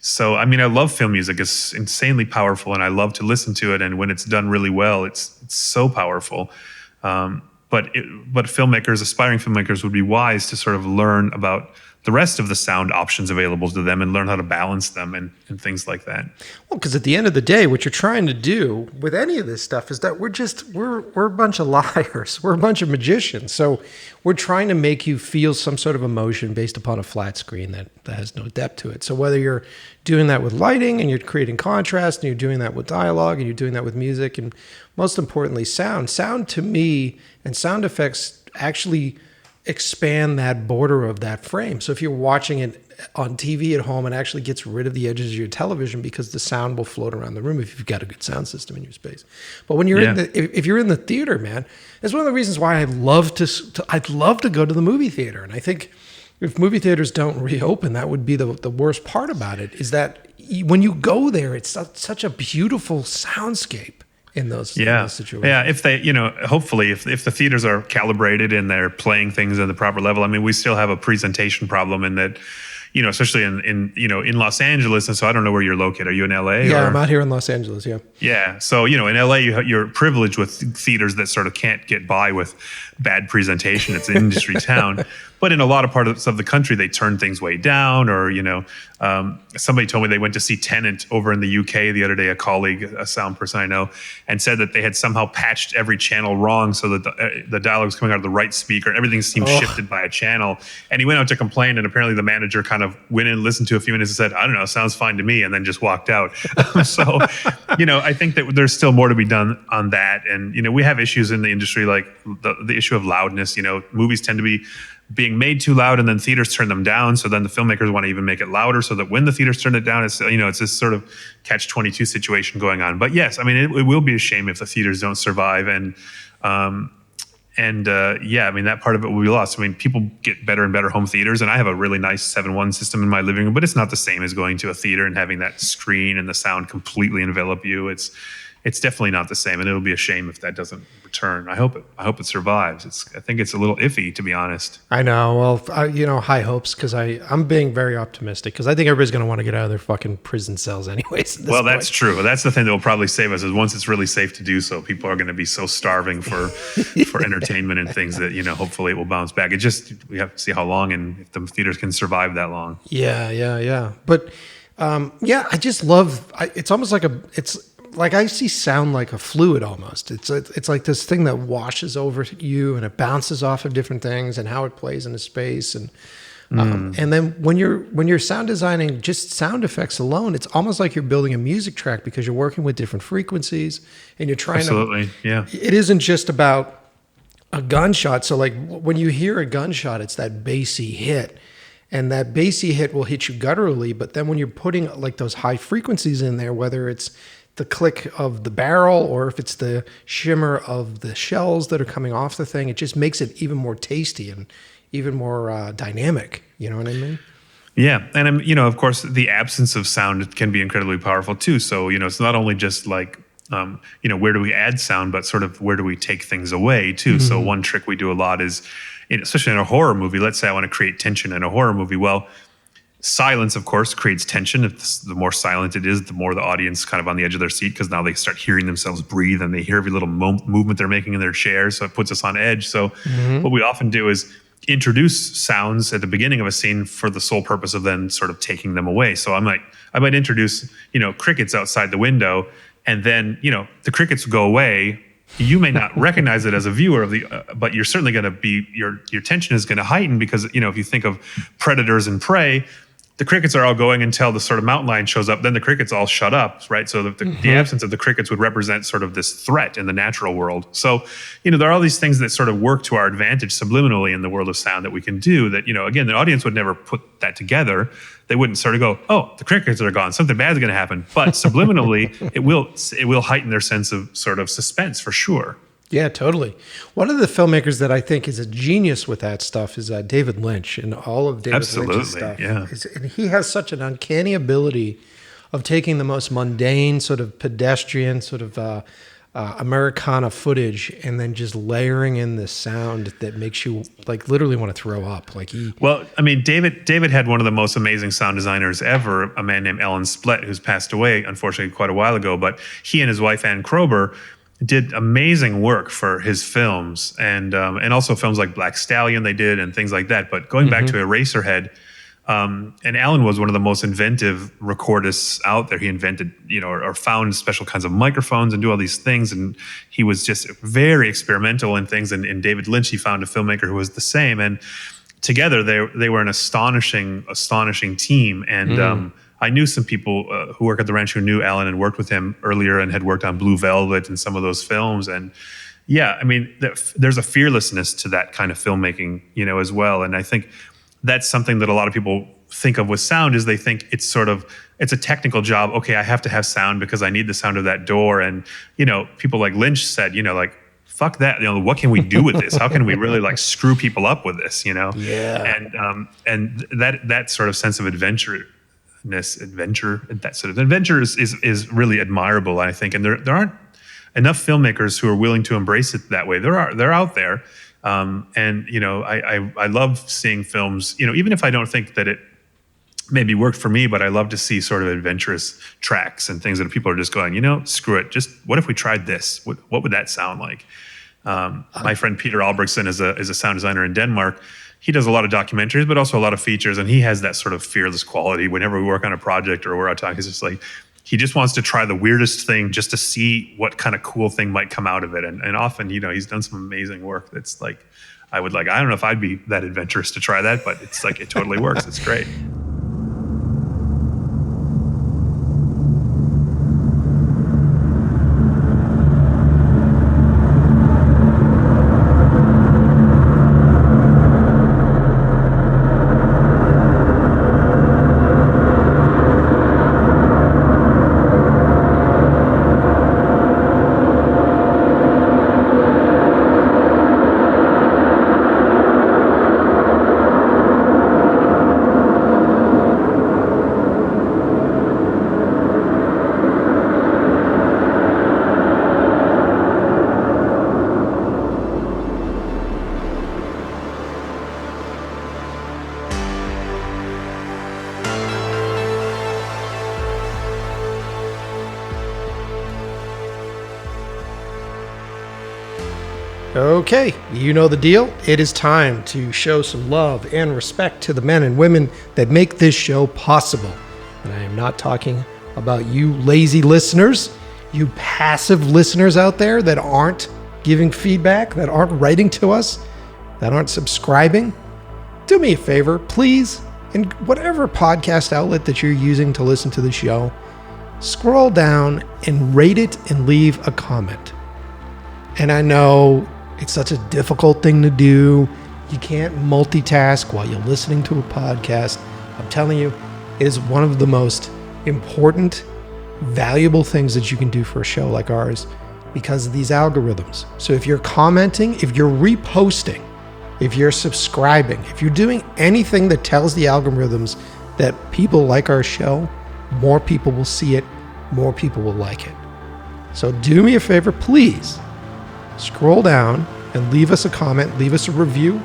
So, I mean, I love film music. It's insanely powerful, and I love to listen to it. And when it's done really well, it's so powerful. But filmmakers, aspiring filmmakers, would be wise to sort of learn about the rest of the sound options available to them and learn how to balance them and things like that. Well, because at the end of the day, what you're trying to do with any of this stuff is that we're a bunch of liars. We're a bunch of magicians. So we're trying to make you feel some sort of emotion based upon a flat screen that has no depth to it. So whether you're doing that with lighting and you're creating contrast, and you're doing that with dialogue, and you're doing that with music, and most importantly, sound to me and sound effects actually expand that border of that frame. So if you're watching it on TV at home, it actually gets rid of the edges of your television because the sound will float around the room if you've got a good sound system in your space. But when you're if you're in the theater, man, it's one of the reasons why I'd love to go to the movie theater. And I think if movie theaters don't reopen, that would be the worst part about it, is that when you go there, it's such a beautiful soundscape in those situations. Yeah, if they, hopefully if the theaters are calibrated and they're playing things at the proper level. I mean, we still have a presentation problem in that, especially in Los Angeles. And so I don't know where you're located. Are you in LA? Yeah, I'm out here in Los Angeles. Yeah. Yeah. So, in LA, you're privileged with theaters that sort of can't get by with bad presentation. It's an industry town. But in a lot of parts of the country, they turn things way down, or, somebody told me they went to see Tenet over in the UK the other day, a colleague, a sound person I know, and said that they had somehow patched every channel wrong so that the dialogue was coming out of the right speaker. Everything seemed shifted by a channel. And he went out to complain, and apparently the manager kind of went in and listened to a few minutes and said, I don't know, sounds fine to me, and then just walked out. So, I think that there's still more to be done on that. And, we have issues in the industry, like the issue of loudness. Movies tend to be being made too loud, and then theaters turn them down. So then the filmmakers want to even make it louder, so that when the theaters turn it down, it's it's this sort of catch-22 situation going on. But yes, I mean, it will be a shame if the theaters don't survive, and that part of it will be lost. I mean, people get better and better home theaters, and I have a really nice 7.1 system in my living room, but it's not the same as going to a theater and having that screen and the sound completely envelop you. it's definitely not the same, and it'll be a shame if that doesn't return. I hope it survives. I think it's a little iffy, to be honest. I know. Well, high hopes, because I'm being very optimistic, because I think everybody's going to want to get out of their fucking prison cells anyways. Well, that's true. That's the thing that will probably save us, is once it's really safe to do so, people are going to be so starving for entertainment and things that, hopefully it will bounce back. We have to see how long and if the theaters can survive that long. Yeah. But I just love. It's almost like I see sound like a fluid almost. It's like this thing that washes over you and it bounces off of different things and how it plays into space and then when you're sound designing just sound effects alone, it's almost like you're building a music track because you're working with different frequencies and you're trying Absolutely, yeah. It isn't just about a gunshot. So like when you hear a gunshot, it's that bassy hit. And that bassy hit will hit you gutturally, but then when you're putting like those high frequencies in there, whether it's the click of the barrel or if it's the shimmer of the shells that are coming off the thing, it just makes it even more tasty and even more dynamic. You know what I mean? Yeah. And, of course, the absence of sound can be incredibly powerful too. So, it's not only just like, where do we add sound, but sort of where do we take things away too? Mm-hmm. So one trick we do a lot is, especially in a horror movie, let's say I want to create tension in a horror movie. Well, silence, of course, creates tension. The more silent it is, the more the audience kind of on the edge of their seat, because now they start hearing themselves breathe and they hear every little movement they're making in their chairs. So it puts us on edge. So what we often do is introduce sounds at the beginning of a scene for the sole purpose of then sort of taking them away. So I might introduce, crickets outside the window, and then, the crickets go away. You may not recognize it as a viewer but you're certainly going to be, your tension is going to heighten because, if you think of predators and prey, the crickets are all going until the sort of mountain lion shows up. Then the crickets all shut up, right? So the absence of the crickets would represent sort of this threat in the natural world. So, there are all these things that sort of work to our advantage subliminally in the world of sound that we can do that, again, the audience would never put that together. They wouldn't sort of go, oh, the crickets are gone, something bad's going to happen. But subliminally, it will heighten their sense of sort of suspense for sure. Yeah, totally. One of the filmmakers that I think is a genius with that stuff is David Lynch, and all of David Lynch's stuff. Yeah. And he has such an uncanny ability of taking the most mundane, sort of pedestrian, sort of Americana footage, and then just layering in this sound that makes you like literally want to throw up. David had one of the most amazing sound designers ever, a man named Alan Splett, who's passed away, unfortunately, quite a while ago. But he and his wife, Ann Kroeber, did amazing work for his films and also films like Black Stallion they did and things like that. But going back to Eraserhead, and Alan was one of the most inventive recordists out there. He invented, or found special kinds of microphones and do all these things. And he was just very experimental in things. And in David Lynch, he found a filmmaker who was the same. And together they were an astonishing team. And I knew some people who work at the ranch who knew Alan and worked with him earlier and had worked on Blue Velvet and some of those films. And yeah, there's a fearlessness to that kind of filmmaking, as well. And I think that's something that a lot of people think of with sound is they think it's a technical job. Okay, I have to have sound because I need the sound of that door. And, people like Lynch said, fuck that. What can we do with this? How can we really screw people up with this, Yeah. And that sort of sense of adventure is really admirable, I think. And there aren't enough filmmakers who are willing to embrace it that way. They're out there. I love seeing films, even if I don't think that it maybe worked for me, but I love to see sort of adventurous tracks and things that people are just going, screw it. Just what if we tried this? What would that sound like? My friend Peter Albrechtsen is a sound designer in Denmark. He does a lot of documentaries, but also a lot of features. And he has that sort of fearless quality. Whenever we work on a project or we're out talking, he's just like, he just wants to try the weirdest thing just to see what kind of cool thing might come out of it. And often, he's done some amazing work that's I don't know if I'd be that adventurous to try that, but it's it totally works. It's great. Okay, you know the deal. It is time to show some love and respect to the men and women that make this show possible. And I am not talking about you lazy listeners, you passive listeners out there that aren't giving feedback, that aren't writing to us, that aren't subscribing. Do me a favor, please, in whatever podcast outlet that you're using to listen to the show, scroll down and rate it and leave a comment. And I know it's such a difficult thing to do. You can't multitask while you're listening to a podcast. I'm telling you, it is one of the most important, valuable things that you can do for a show like ours because of these algorithms. So if you're commenting, if you're reposting, if you're subscribing, if you're doing anything that tells the algorithms that people like our show, more people will see it, more people will like it. So do me a favor, please. Scroll down and leave us a comment, leave us a review.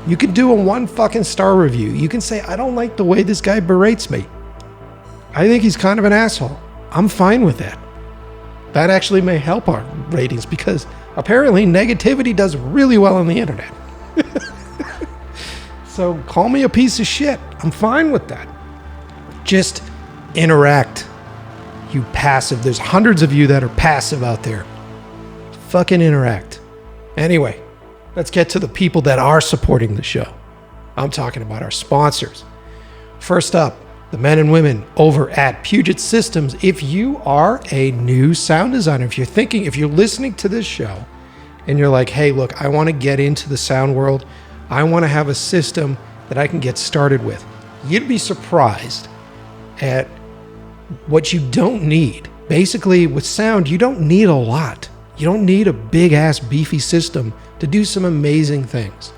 You can do a 1 fucking star review. You can say, I don't like the way this guy berates me. I think he's kind of an asshole. I'm fine with that. That actually may help our ratings because apparently negativity does really well on the internet. So call me a piece of shit. I'm fine with that. Just interact. You passive. There's hundreds of you that are passive out there. Fucking interact. Anyway, let's get to the people that are supporting the show. I'm talking about our sponsors. First up, the men and women over at Puget Systems. If you are a new sound designer, if you're listening to this show and you're like, hey, look, I want to get into the sound world. I want to have a system that I can get started with. You'd be surprised at what you don't need. Basically, with sound, you don't need a lot. You don't need a big ass beefy system to do some amazing things.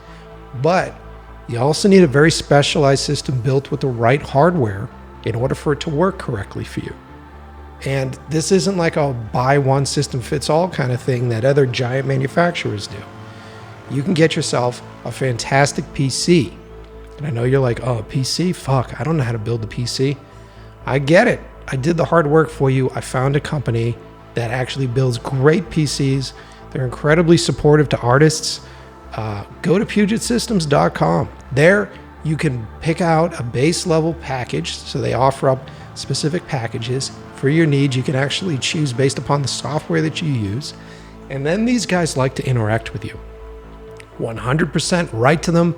But you also need a very specialized system built with the right hardware in order for it to work correctly for you. And this isn't like a buy one system fits all kind of thing that other giant manufacturers do. You can get yourself a fantastic PC. And I know you're like, oh, PC? Fuck, I don't know how to build the PC. I get it. I did the hard work for you. I found a company that actually builds great PCs. They're incredibly supportive to artists. Go to PugetSystems.com. There you can pick out a base level package. So they offer up specific packages for your needs. You can actually choose based upon the software that you use. And then these guys like to interact with you. 100% write to them.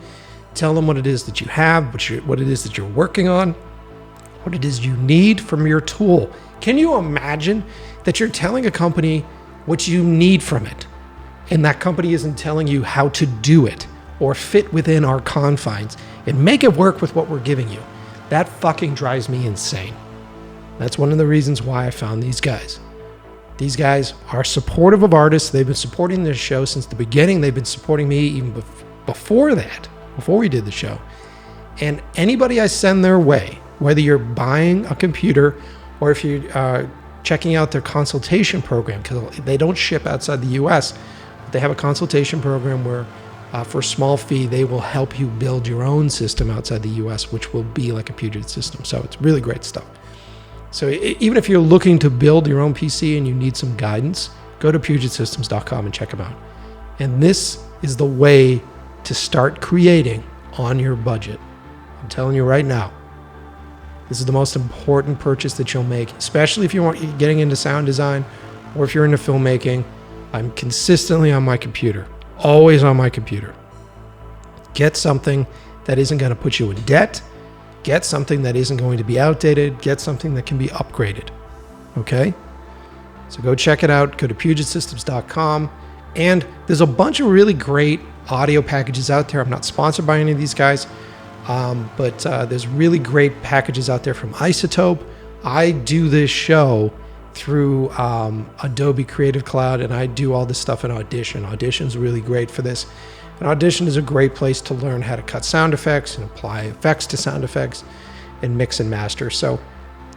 Tell them what it is that you have, what it is that you're working on, what it is you need from your tool. Can you imagine that you're telling a company what you need from it, and that company isn't telling you how to do it or fit within our confines and make it work with what we're giving you? That fucking drives me insane. That's one of the reasons why I found these guys. These guys are supportive of artists. They've been supporting this show since the beginning. They've been supporting me even before that, before we did the show. And anybody I send their way, whether you're buying a computer or if you're checking out their consultation program, because they don't ship outside the US, but they have a consultation program where for a small fee, they will help you build your own system outside the US, which will be like a Puget system. So it's really great stuff. So even if you're looking to build your own PC and you need some guidance, go to PugetSystems.com and check them out. And this is the way to start creating on your budget. I'm telling you right now, this is the most important purchase that you'll make, especially if you're getting into sound design or if you're into filmmaking. I'm consistently on my computer, always on my computer. Get something that isn't going to put you in debt. Get something that isn't going to be outdated. Get something that can be upgraded. Okay? So go check it out. Go to PugetSystems.com. And there's a bunch of really great audio packages out there. I'm not sponsored by any of these guys, but there's really great packages out there from Isotope. I do this show through Adobe Creative Cloud, and I do all this stuff in Audition. Audition's really great for this. And Audition is a great place to learn how to cut sound effects and apply effects to sound effects and mix and master. So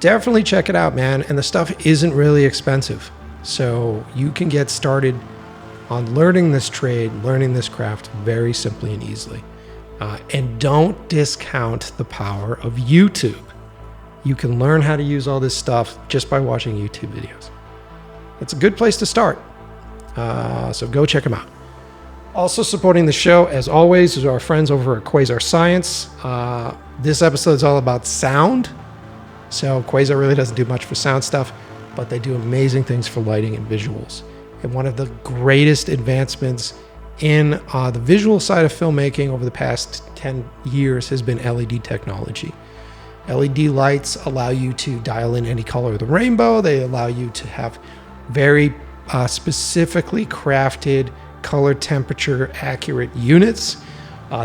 definitely check it out, man. And the stuff isn't really expensive. So you can get started on learning this trade, learning this craft very simply and easily. And don't discount the power of YouTube. You can learn how to use all this stuff just by watching YouTube videos. It's a good place to start. So go check them out. Also supporting the show, as always, is our friends over at Quasar Science. This episode is all about sound. So Quasar really doesn't do much for sound stuff, but they do amazing things for lighting and visuals. And one of the greatest advancements in the visual side of filmmaking over the past 10 years has been LED technology. LED lights allow you to dial in any color of the rainbow. They allow you to have very specifically crafted color temperature accurate units.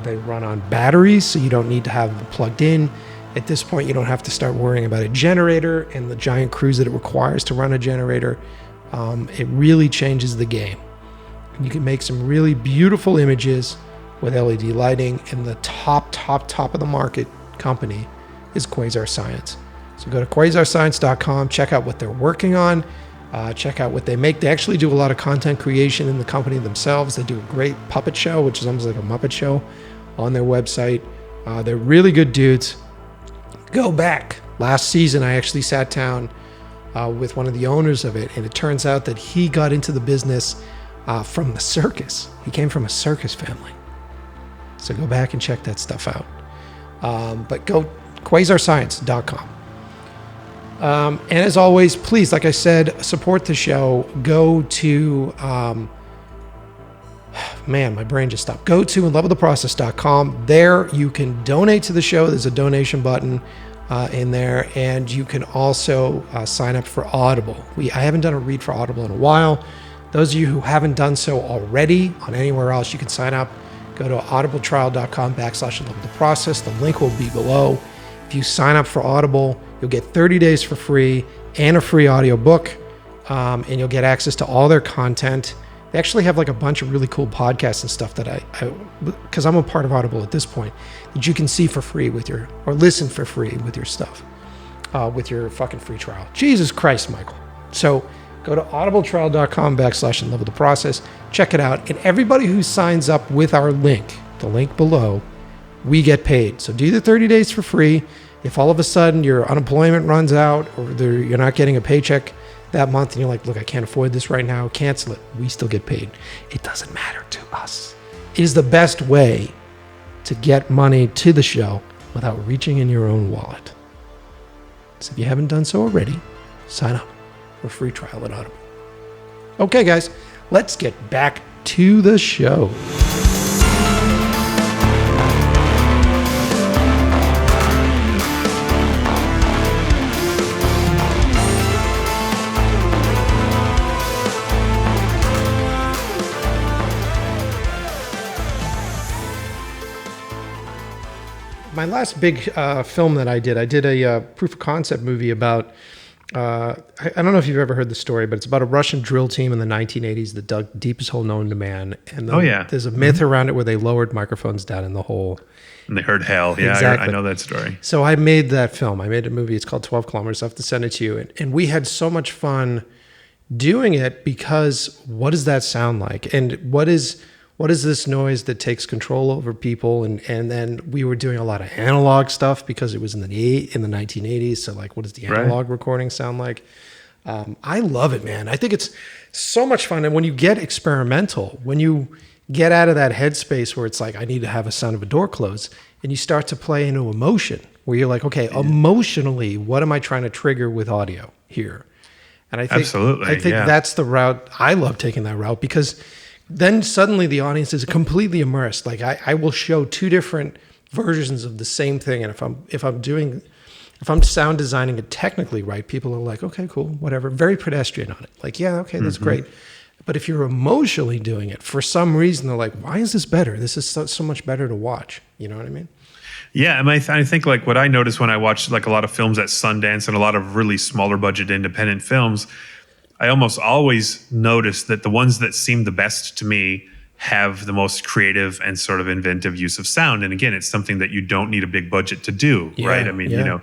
They run on batteries, so you don't need to have them plugged in. At this point, you don't have to start worrying about a generator and the giant crews that it requires to run a generator. It really changes the game. And you can make some really beautiful images with LED lighting, and the top of the market company is Quasar Science. So go to quasarscience.com, check out what they're working on, check out what they make. They actually do a lot of content creation in the company themselves. They do a great puppet show, which is almost like a Muppet show, on their website. They're really good dudes. Go back. Last season, I actually sat down with one of the owners of it, and it turns out that he got into the business from the circus. He came from a circus family. So go back and check that stuff out. But go quasarscience.com. And as always, please, like I said, support the show. Go to, man, my brain just stopped. Go to inlovewiththeprocess.com. There you can donate to the show. There's a donation button in there, and you can also sign up for Audible. I haven't done a read for Audible in a while. Those of you who haven't done so already on anywhere else, you can sign up. Go to audibletrial.com/inlovewiththeprocess. The link will be below. If you sign up for Audible, you'll get 30 days for free and a free audiobook, and you'll get access to all their content. They actually have like a bunch of really cool podcasts and stuff that because I'm a part of Audible at this point, that you can see for free or listen for free with your stuff, with your fucking free trial. Jesus Christ, Michael. So go to audibletrial.com/inlovewiththeprocess. Check it out. And everybody who signs up with our link, the link below, we get paid. So do the 30 days for free. If all of a sudden your unemployment runs out, or you're not getting a paycheck that month, and you're like, look, I can't afford this right now, cancel it. We still get paid. It doesn't matter to us. It is the best way to get money to the show without reaching in your own wallet. So if you haven't done so already, sign up for a free trial at Audible. Okay, guys, let's get back to the show. My last big film that I did a proof of concept movie about, I don't know if you've ever heard the story, but it's about a Russian drill team in the 1980s that dug the deepest hole known to man. And there's a myth around it where they lowered microphones down in the hole. And they heard hell. Yeah, exactly. I know that story. So I made that film. I made a movie. It's called 12 Kilometers. I have to send it to you. And we had so much fun doing it, because what does that sound like? And what is this noise that takes control over people? And then we were doing a lot of analog stuff because it was in the 1980s. So like, what does the analog recording sound like? I love it, man. I think it's so much fun. And when you get experimental, when you get out of that headspace where it's like, I need to have a sound of a door close, and you start to play into emotion, where you're like, okay, emotionally, what am I trying to trigger with audio here? And I think, that's the route. I love taking that route, because then suddenly the audience is completely immersed. Like I will show two different versions of the same thing, and if I'm sound designing it technically right, people are like, okay, cool, whatever. Very pedestrian on it. Like, yeah, okay, that's great. But if you're emotionally doing it, for some reason, they're like, why is this better? This is so much better to watch. You know what I mean? Yeah, I mean, I think like what I noticed when I watched like a lot of films at Sundance and a lot of really smaller budget independent films, I almost always notice that the ones that seem the best to me have the most creative and sort of inventive use of sound. And again, it's something that you don't need a big budget to do, right? I mean, you know,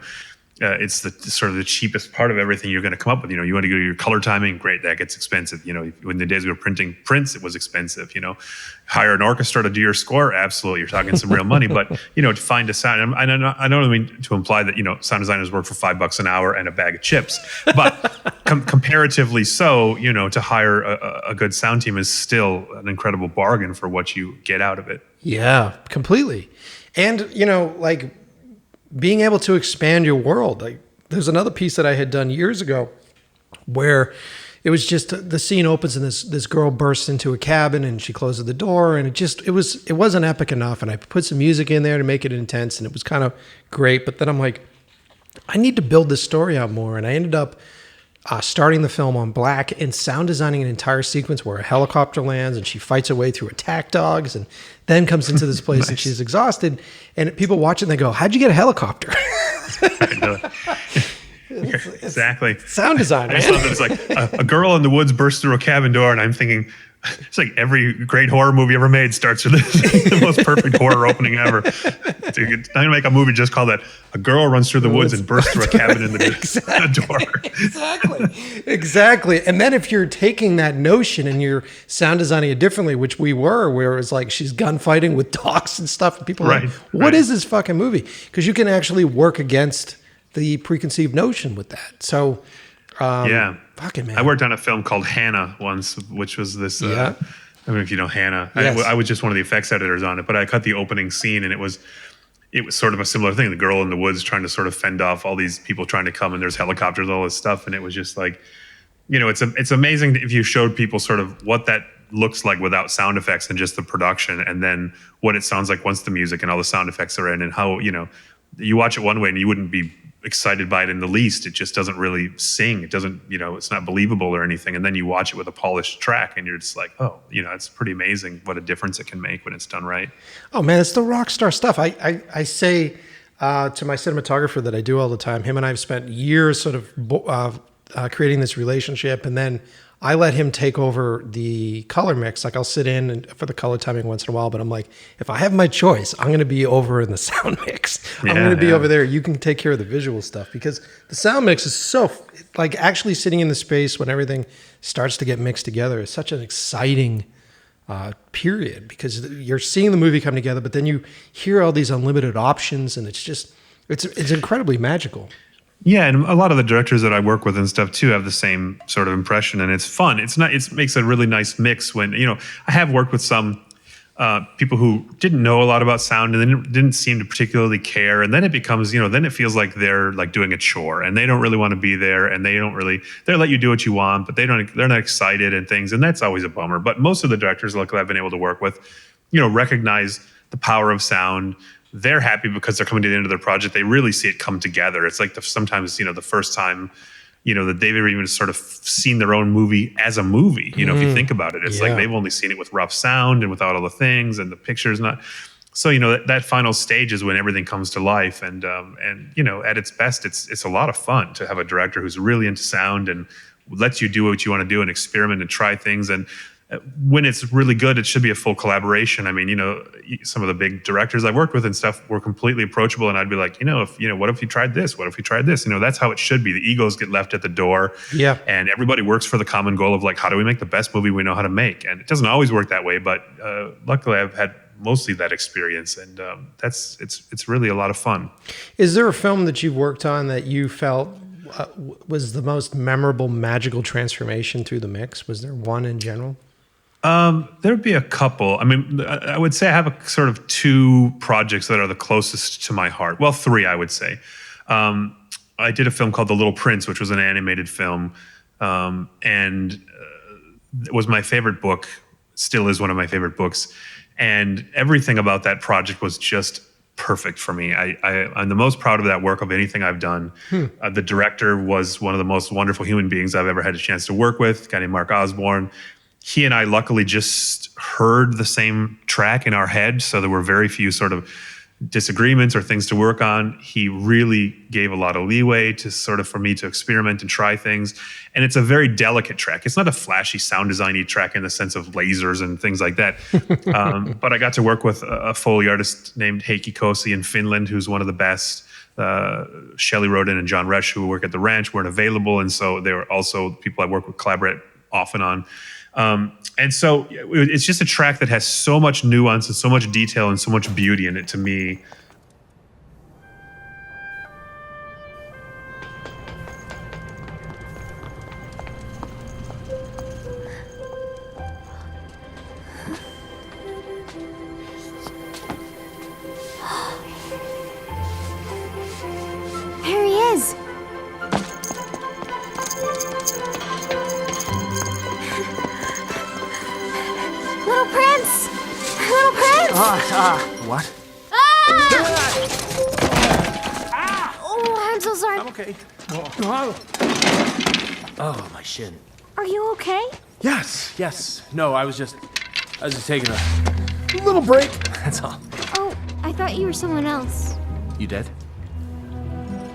it's the sort of the cheapest part of everything you're going to come up with. You want to go to your color timing, great, that gets expensive. When the days we were printing prints, it was expensive. Hire an orchestra to do your score, absolutely, you're talking some real money. But to find a sound, I don't mean to imply that sound designers work for $5 an hour and a bag of chips, but comparatively so, to hire a good sound team is still an incredible bargain for what you get out of it. Yeah, completely. And like being able to expand your world. Like there's another piece that I had done years ago where it was just the scene opens and this girl bursts into a cabin and she closes the door, and it wasn't epic enough, and I put some music in there to make it intense, and it was kind of great. But then I'm like, I need to build this story out more, and I ended up starting the film on black and sound designing an entire sequence where a helicopter lands and she fights her way through attack dogs and then comes into this place. Nice. And she's exhausted, and people watch it and they go, "How'd you get a helicopter?" Exactly. Sound design. I just love that it's like a girl in the woods bursts through a cabin door, and I'm thinking, it's like every great horror movie ever made starts with this, the most perfect horror opening ever. I'm going to make a movie just called that. A girl runs through the woods and bursts through a cabin in the door. Exactly. And then if you're taking that notion and you're sound designing it differently, which we were, where it was like she's gunfighting with dogs and stuff, and people are like, what is this fucking movie? Because you can actually work against the preconceived notion with that. So yeah. Fucking man. I worked on a film called Hannah once, which was this. I don't know if you know Hannah. Yes. I was just one of the effects editors on it, but I cut the opening scene, and it was sort of a similar thing. The girl in the woods trying to sort of fend off all these people trying to come, and there's helicopters, all this stuff, and it was just like, it's amazing if you showed people sort of what that looks like without sound effects and just the production, and then what it sounds like once the music and all the sound effects are in, and how you watch it one way and you wouldn't be excited by it in the least. It just doesn't really sing. It doesn't, it's not believable or anything. And then you watch it with a polished track and you're just like, oh, it's pretty amazing what a difference it can make when it's done right. Oh man, it's the rock star stuff. I say to my cinematographer that I do all the time, him and I have spent years sort of creating this relationship, and then I let him take over the color mix. Like I'll sit in for the color timing once in a while, but I'm like, if I have my choice, I'm going to be over in the sound mix. I'm going to be over there. You can take care of the visual stuff, because the sound mix is so like actually sitting in the space when everything starts to get mixed together is such an exciting period, because you're seeing the movie come together, but then you hear all these unlimited options, and it's incredibly magical. Yeah, and a lot of the directors that I work with and stuff too have the same sort of impression, and it's fun. It makes a really nice mix when, I have worked with some people who didn't know a lot about sound and then didn't seem to particularly care, and then it becomes, then it feels like they're like doing a chore, and they don't really want to be there, and they let you do what you want, but they're not excited and things, and that's always a bummer. But most of the directors, luckily, I've been able to work with, recognize the power of sound. They're happy because they're coming to the end of their project. They really see it come together. It's like sometimes, the first time, that they've ever even sort of seen their own movie as a movie. If you think about it, it's like they've only seen it with rough sound and without all the things, and the picture's not. So, that final stage is when everything comes to life. And at its best, it's a lot of fun to have a director who's really into sound and lets you do what you want to do and experiment and try things. And when it's really good, it should be a full collaboration. I mean, some of the big directors I've worked with and stuff were completely approachable, and I'd be like, what if you tried this? What if you tried this? That's how it should be. The egos get left at the door. Yeah. And everybody works for the common goal of like, how do we make the best movie we know how to make? And it doesn't always work that way, but luckily I've had mostly that experience, and it's really a lot of fun. Is there a film that you've worked on that you felt was the most memorable, magical transformation through the mix? Was there one in general? There'd be a couple. I mean, I would say I have a sort of two projects that are the closest to my heart. Well, three, I would say. I did a film called The Little Prince, which was an animated film, and it was my favorite book. Still is one of my favorite books, and everything about that project was just perfect for me. I'm the most proud of that work of anything I've done. The director was one of the most wonderful human beings I've ever had a chance to work with, a guy named Mark Osborne. He and I luckily just heard the same track in our head, so there were very few sort of disagreements or things to work on. He really gave a lot of leeway to sort of for me to experiment and try things. And it's a very delicate track. It's not a flashy sound design-y track in the sense of lasers and things like that. But I got to work with a Foley artist named Heikki Kosi in Finland, who's one of the best. Shelley Roden and John Resch, who work at the ranch, weren't available, and so they were also people I work with, collaborate often on. And so it's just a track that has so much nuance and so much detail and so much beauty in it to me. There he is. Little Prince! Little Prince! What? Oh, I'm so sorry. I'm okay. Oh, my shin. Are you okay? Yes. No, I was just taking a little break. That's all. Oh, I thought you were someone else. You dead?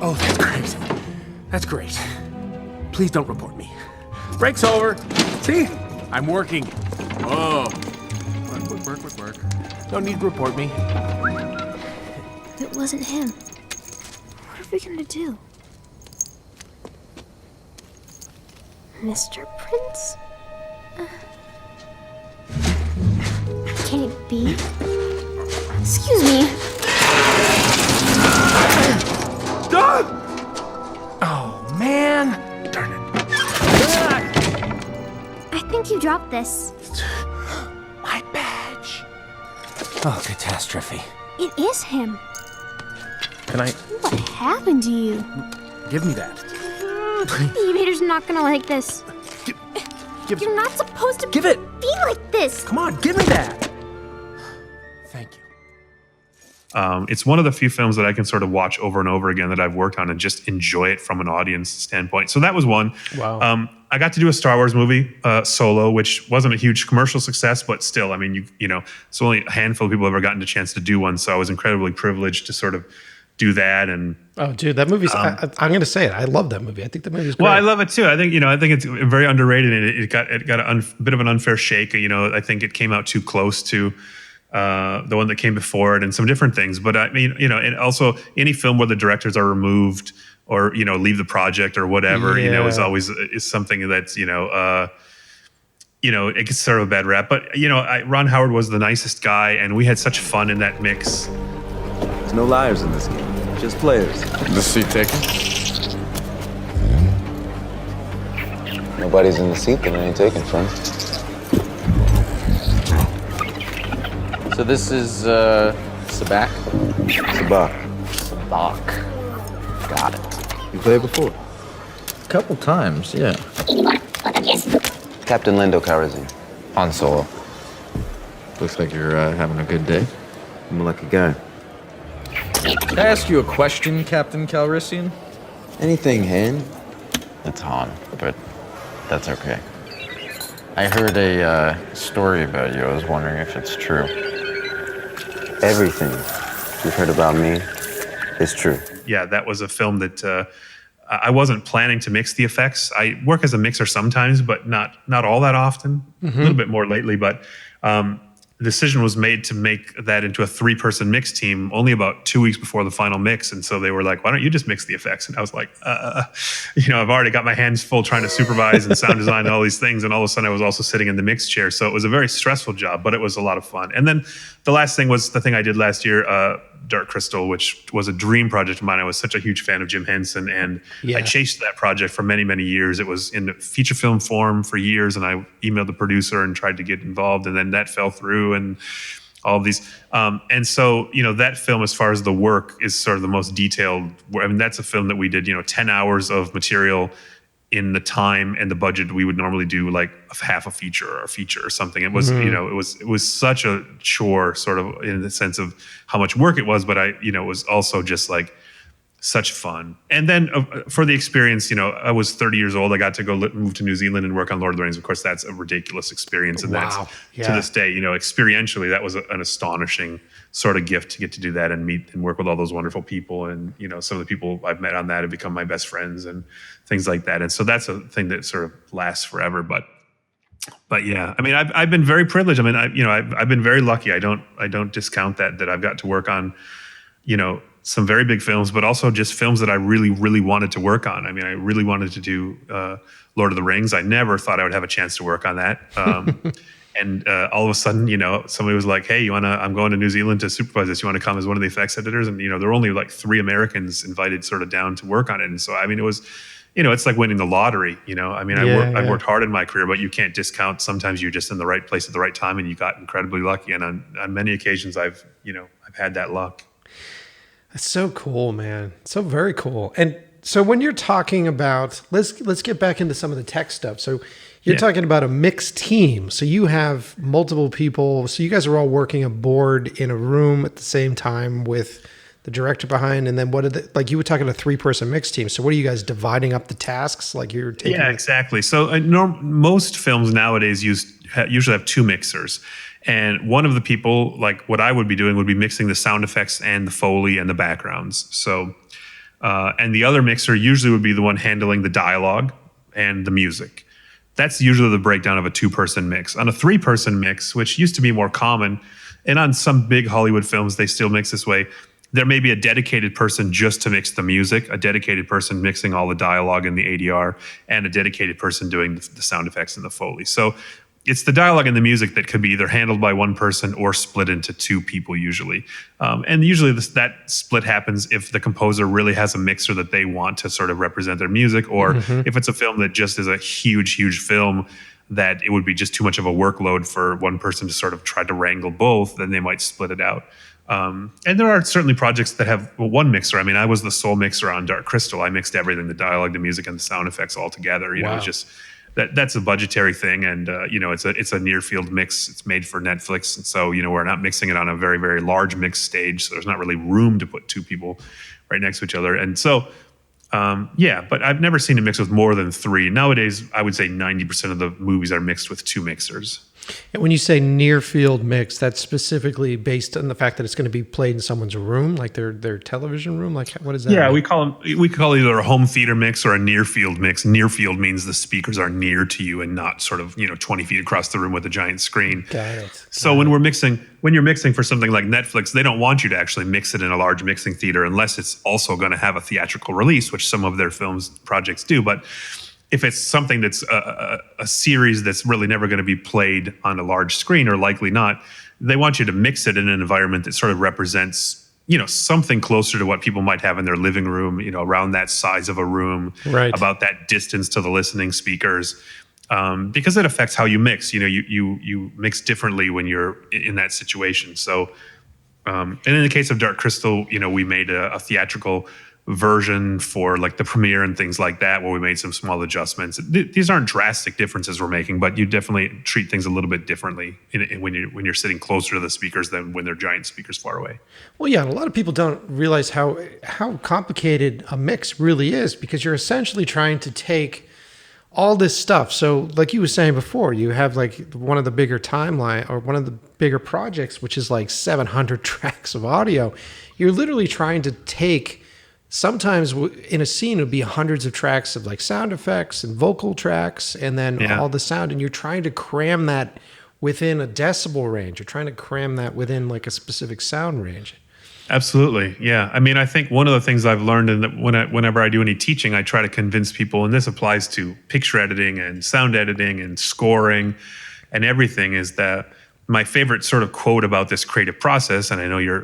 Oh, that's great. That's great. Please don't report me. Break's over. See? I'm working. Oh. Work. Don't need to report me. It wasn't him. What are we gonna do? Mr. Prince? Can it be? Excuse me. Oh, man. Darn it. I think you dropped this. My badge. Oh, catastrophe. It is him. Can I... What happened to you? Give me that. Peter's not gonna like this. Give You're not supposed to Give it. be like this. Come on, give me that. Thank you. It's one of the few films that I can sort of watch over and over again that I've worked on and just enjoy it from an audience standpoint. So that was one. Wow. I got to do a Star Wars movie solo, which wasn't a huge commercial success, but still, I mean, you know, it's only a handful of people have ever gotten a chance to do one. So I was incredibly privileged to sort of do that. And oh, dude, that movie's, I'm going to say it. I love that movie. I think the movie's great. well, I love it too. I think it's very underrated, and it got a bit of an unfair shake. You know, I think it came out too close to the one that came before it and some different things. But I mean, you know, and also any film where the directors are removed or, you know, leave the project or whatever, you know, is always something that's, you know, it gets sort of a bad rap. But, you know, Ron Howard was the nicest guy, and we had such fun in that mix. There's no liars in this game, just players. The seat taken? Nobody's in the seat that I ain't taking from. So this is Sabak? Sabak. Got it. You played before? A couple times, yeah. Captain Lando Calrissian. Han Solo. Looks like you're having a good day. I'm a lucky guy. Can I ask you a question, Captain Calrissian? Anything, Han? It's Han, but that's okay. I heard a story about you. I was wondering if it's true. Everything you've heard about me is true. Yeah, that was a film that I wasn't planning to mix the effects. I work as a mixer sometimes, but not all that often. A little bit more lately, but the decision was made to make that into a 3-person mix team only about 2 weeks before the final mix. And so they were like, why don't you just mix the effects? And I was like, you know, I've already got my hands full trying to supervise and sound design and all these things. And all of a sudden I was also sitting in the mix chair. So it was a very stressful job, but it was a lot of fun. And then the last thing was the thing I did last year, Dark Crystal, which was a dream project of mine. I was such a huge fan of Jim Henson, and I chased that project for many, many years. It was in feature film form for years, and I emailed the producer and tried to get involved, and then that fell through, and all of these. And so, you know, that film, as far as the work, is sort of the most detailed. I mean, that's a film that we did, you know, 10 hours of material in the time and the budget we would normally do, like half a feature or a feature or something. It was, you know, it was such a chore, sort of, in the sense of how much work it was, but it was also just like such fun. And then for the experience, you know, I was 30 years old. I got to go move to New Zealand and work on Lord of the Rings. Of course, that's a ridiculous experience, and that's to this day, you know, experientially, that was an astonishing sort of gift to get to do that and meet and work with all those wonderful people. And, you know, some of the people I've met on that have become my best friends and things like that. And so that's a thing that sort of lasts forever. But yeah, I mean, I've been very privileged. I mean, I've been very lucky. I don't discount that I've got to work on, you know, some very big films, but also just films that I really, really wanted to work on. I mean, I really wanted to do Lord of the Rings. I never thought I would have a chance to work on that. And all of a sudden, somebody was like, "Hey, I'm going to New Zealand to supervise this. You want to come as one of the effects editors?" And there were only like 3 Americans invited sort of down to work on it. And so, I mean, it was, it's like winning the lottery. I mean, I've worked hard in my career, but you can't discount. Sometimes you're just in the right place at the right time, and you got incredibly lucky. And on many occasions, I've had that luck. That's so cool, man. So very cool. And so when you're talking about, let's get back into some of the tech stuff. So you're talking about a mixed team. So you have multiple people. So you guys are all working aboard in a room at the same time with the director behind. And then you were talking a 3-person mixed team. So what are you guys dividing up the tasks? Like you're taking. Yeah, exactly. So most films nowadays usually have 2 mixers. And one of the people, like what I would be doing, would be mixing the sound effects and the Foley and the backgrounds. So, and the other mixer usually would be the one handling the dialogue and the music. That's usually the breakdown of a 2-person mix. On a 3-person mix, which used to be more common, and on some big Hollywood films, they still mix this way, there may be a dedicated person just to mix the music, a dedicated person mixing all the dialogue and the ADR, and a dedicated person doing the sound effects and the Foley. So it's the dialogue and the music that could be either handled by one person or split into 2 people usually. And usually that split happens if the composer really has a mixer that they want to sort of represent their music, or if it's a film that just is a huge, huge film that it would be just too much of a workload for one person to sort of try to wrangle both, then they might split it out. And there are certainly projects that have one mixer. I mean, I was the sole mixer on Dark Crystal. I mixed everything, the dialogue, the music, and the sound effects all together. It's just... That's a budgetary thing, and it's a near field mix. It's made for Netflix, and so we're not mixing it on a very, very large mix stage. So there's not really room to put 2 people right next to each other. And so, but I've never seen a mix with more than 3. Nowadays, I would say 90% of the movies are mixed with 2 mixers. And when you say near field mix, that's specifically based on the fact that it's going to be played in someone's room, like their television room. Like, what is that? Yeah, we call either a home theater mix or a near field mix. Near field means the speakers are near to you and not sort of 20 feet across the room with a giant screen. Got it. So when you're mixing for something like Netflix, they don't want you to actually mix it in a large mixing theater unless it's also going to have a theatrical release, which some of their projects do. But if it's something that's a series that's really never going to be played on a large screen, or likely not, they want you to mix it in an environment that sort of represents, something closer to what people might have in their living room, around that size of a room, right, about that distance to the listening speakers, because it affects how you mix. You mix differently when you're in that situation. So, and in the case of Dark Crystal, we made a theatrical version for like the premiere and things like that, where we made some small adjustments. These aren't drastic differences we're making, but you definitely treat things a little bit differently when you're sitting closer to the speakers than when they're giant speakers far away. Well, yeah, and a lot of people don't realize how complicated a mix really is, because you're essentially trying to take all this stuff. So like you were saying before, you have like one of the bigger timeline, or one of the bigger projects, which is like 700 tracks of audio. You're literally trying to take, sometimes in a scene, it would be hundreds of tracks of like sound effects and vocal tracks, and then all the sound, and you're trying to cram that within a decibel range. You're trying to cram that within like a specific sound range. Absolutely. Yeah. I mean, I think one of the things I've learned, and whenever I do any teaching, I try to convince people, and this applies to picture editing and sound editing and scoring and everything, is that my favorite sort of quote about this creative process, and I know your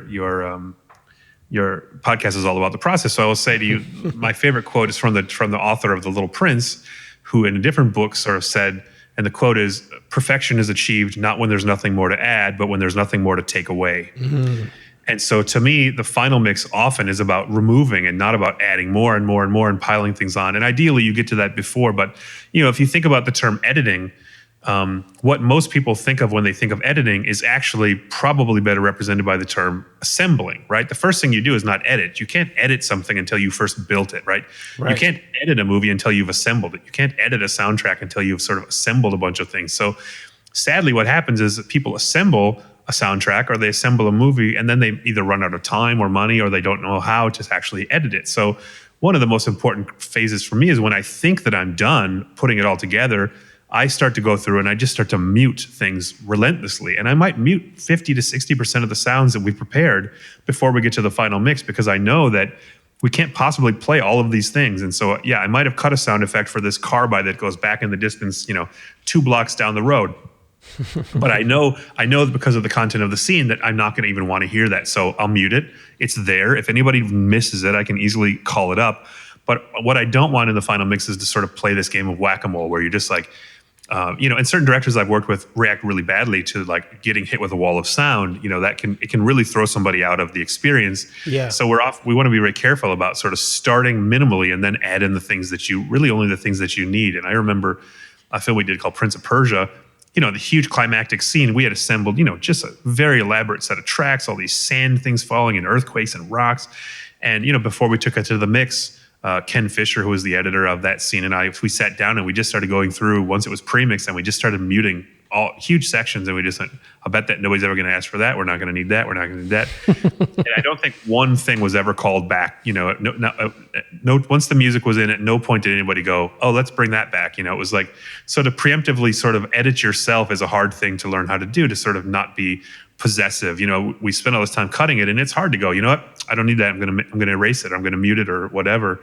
podcast is all about the process, so I will say to you, my favorite quote is from the author of The Little Prince, who in a different book sort of said, and the quote is, "Perfection is achieved not when there's nothing more to add, but when there's nothing more to take away." Mm-hmm. And so to me, the final mix often is about removing and not about adding more and more and more and piling things on. And ideally, you get to that before. But if you think about the term editing, what most people think of when they think of editing is actually probably better represented by the term assembling, right? The first thing you do is not edit. You can't edit something until you first built it, right? You can't edit a movie until you've assembled it. You can't edit a soundtrack until you've sort of assembled a bunch of things. So sadly, what happens is that people assemble a soundtrack or they assemble a movie, and then they either run out of time or money, or they don't know how to actually edit it. So one of the most important phases for me is when I think that I'm done putting it all together, I start to go through and I just start to mute things relentlessly. And I might mute 50 to 60% of the sounds that we've prepared before we get to the final mix, because I know that we can't possibly play all of these things. And so, yeah, I might have cut a sound effect for this car by that goes back in the distance, 2 blocks down the road. But I know because of the content of the scene that I'm not going to even want to hear that. So I'll mute it. It's there. If anybody misses it, I can easily call it up. But what I don't want in the final mix is to sort of play this game of whack-a-mole where you're just like, and certain directors I've worked with react really badly to like getting hit with a wall of sound. It can really throw somebody out of the experience. Yeah. So we want to be very careful about sort of starting minimally and then add in the things that only the things that you need. And I remember a film we did called Prince of Persia. The huge climactic scene, we had assembled, just a very elaborate set of tracks, all these sand things falling and earthquakes and rocks. And, before we took it to the mix, Ken Fisher, who was the editor of that scene, and we sat down and we just started going through once it was pre-mixed, and we just started muting all huge sections, and we just went, I bet that nobody's ever going to ask for that. We're not going to need that. We're not going to need that. And I don't think one thing was ever called back. Once the music was in, at no point did anybody go, oh, let's bring that back. It was like, so to preemptively sort of edit yourself is a hard thing to learn how to do, to sort of not be possessive. We spend all this time cutting it, and it's hard to go, you know what? I don't need that. I'm going to erase it. I'm going to mute it or whatever.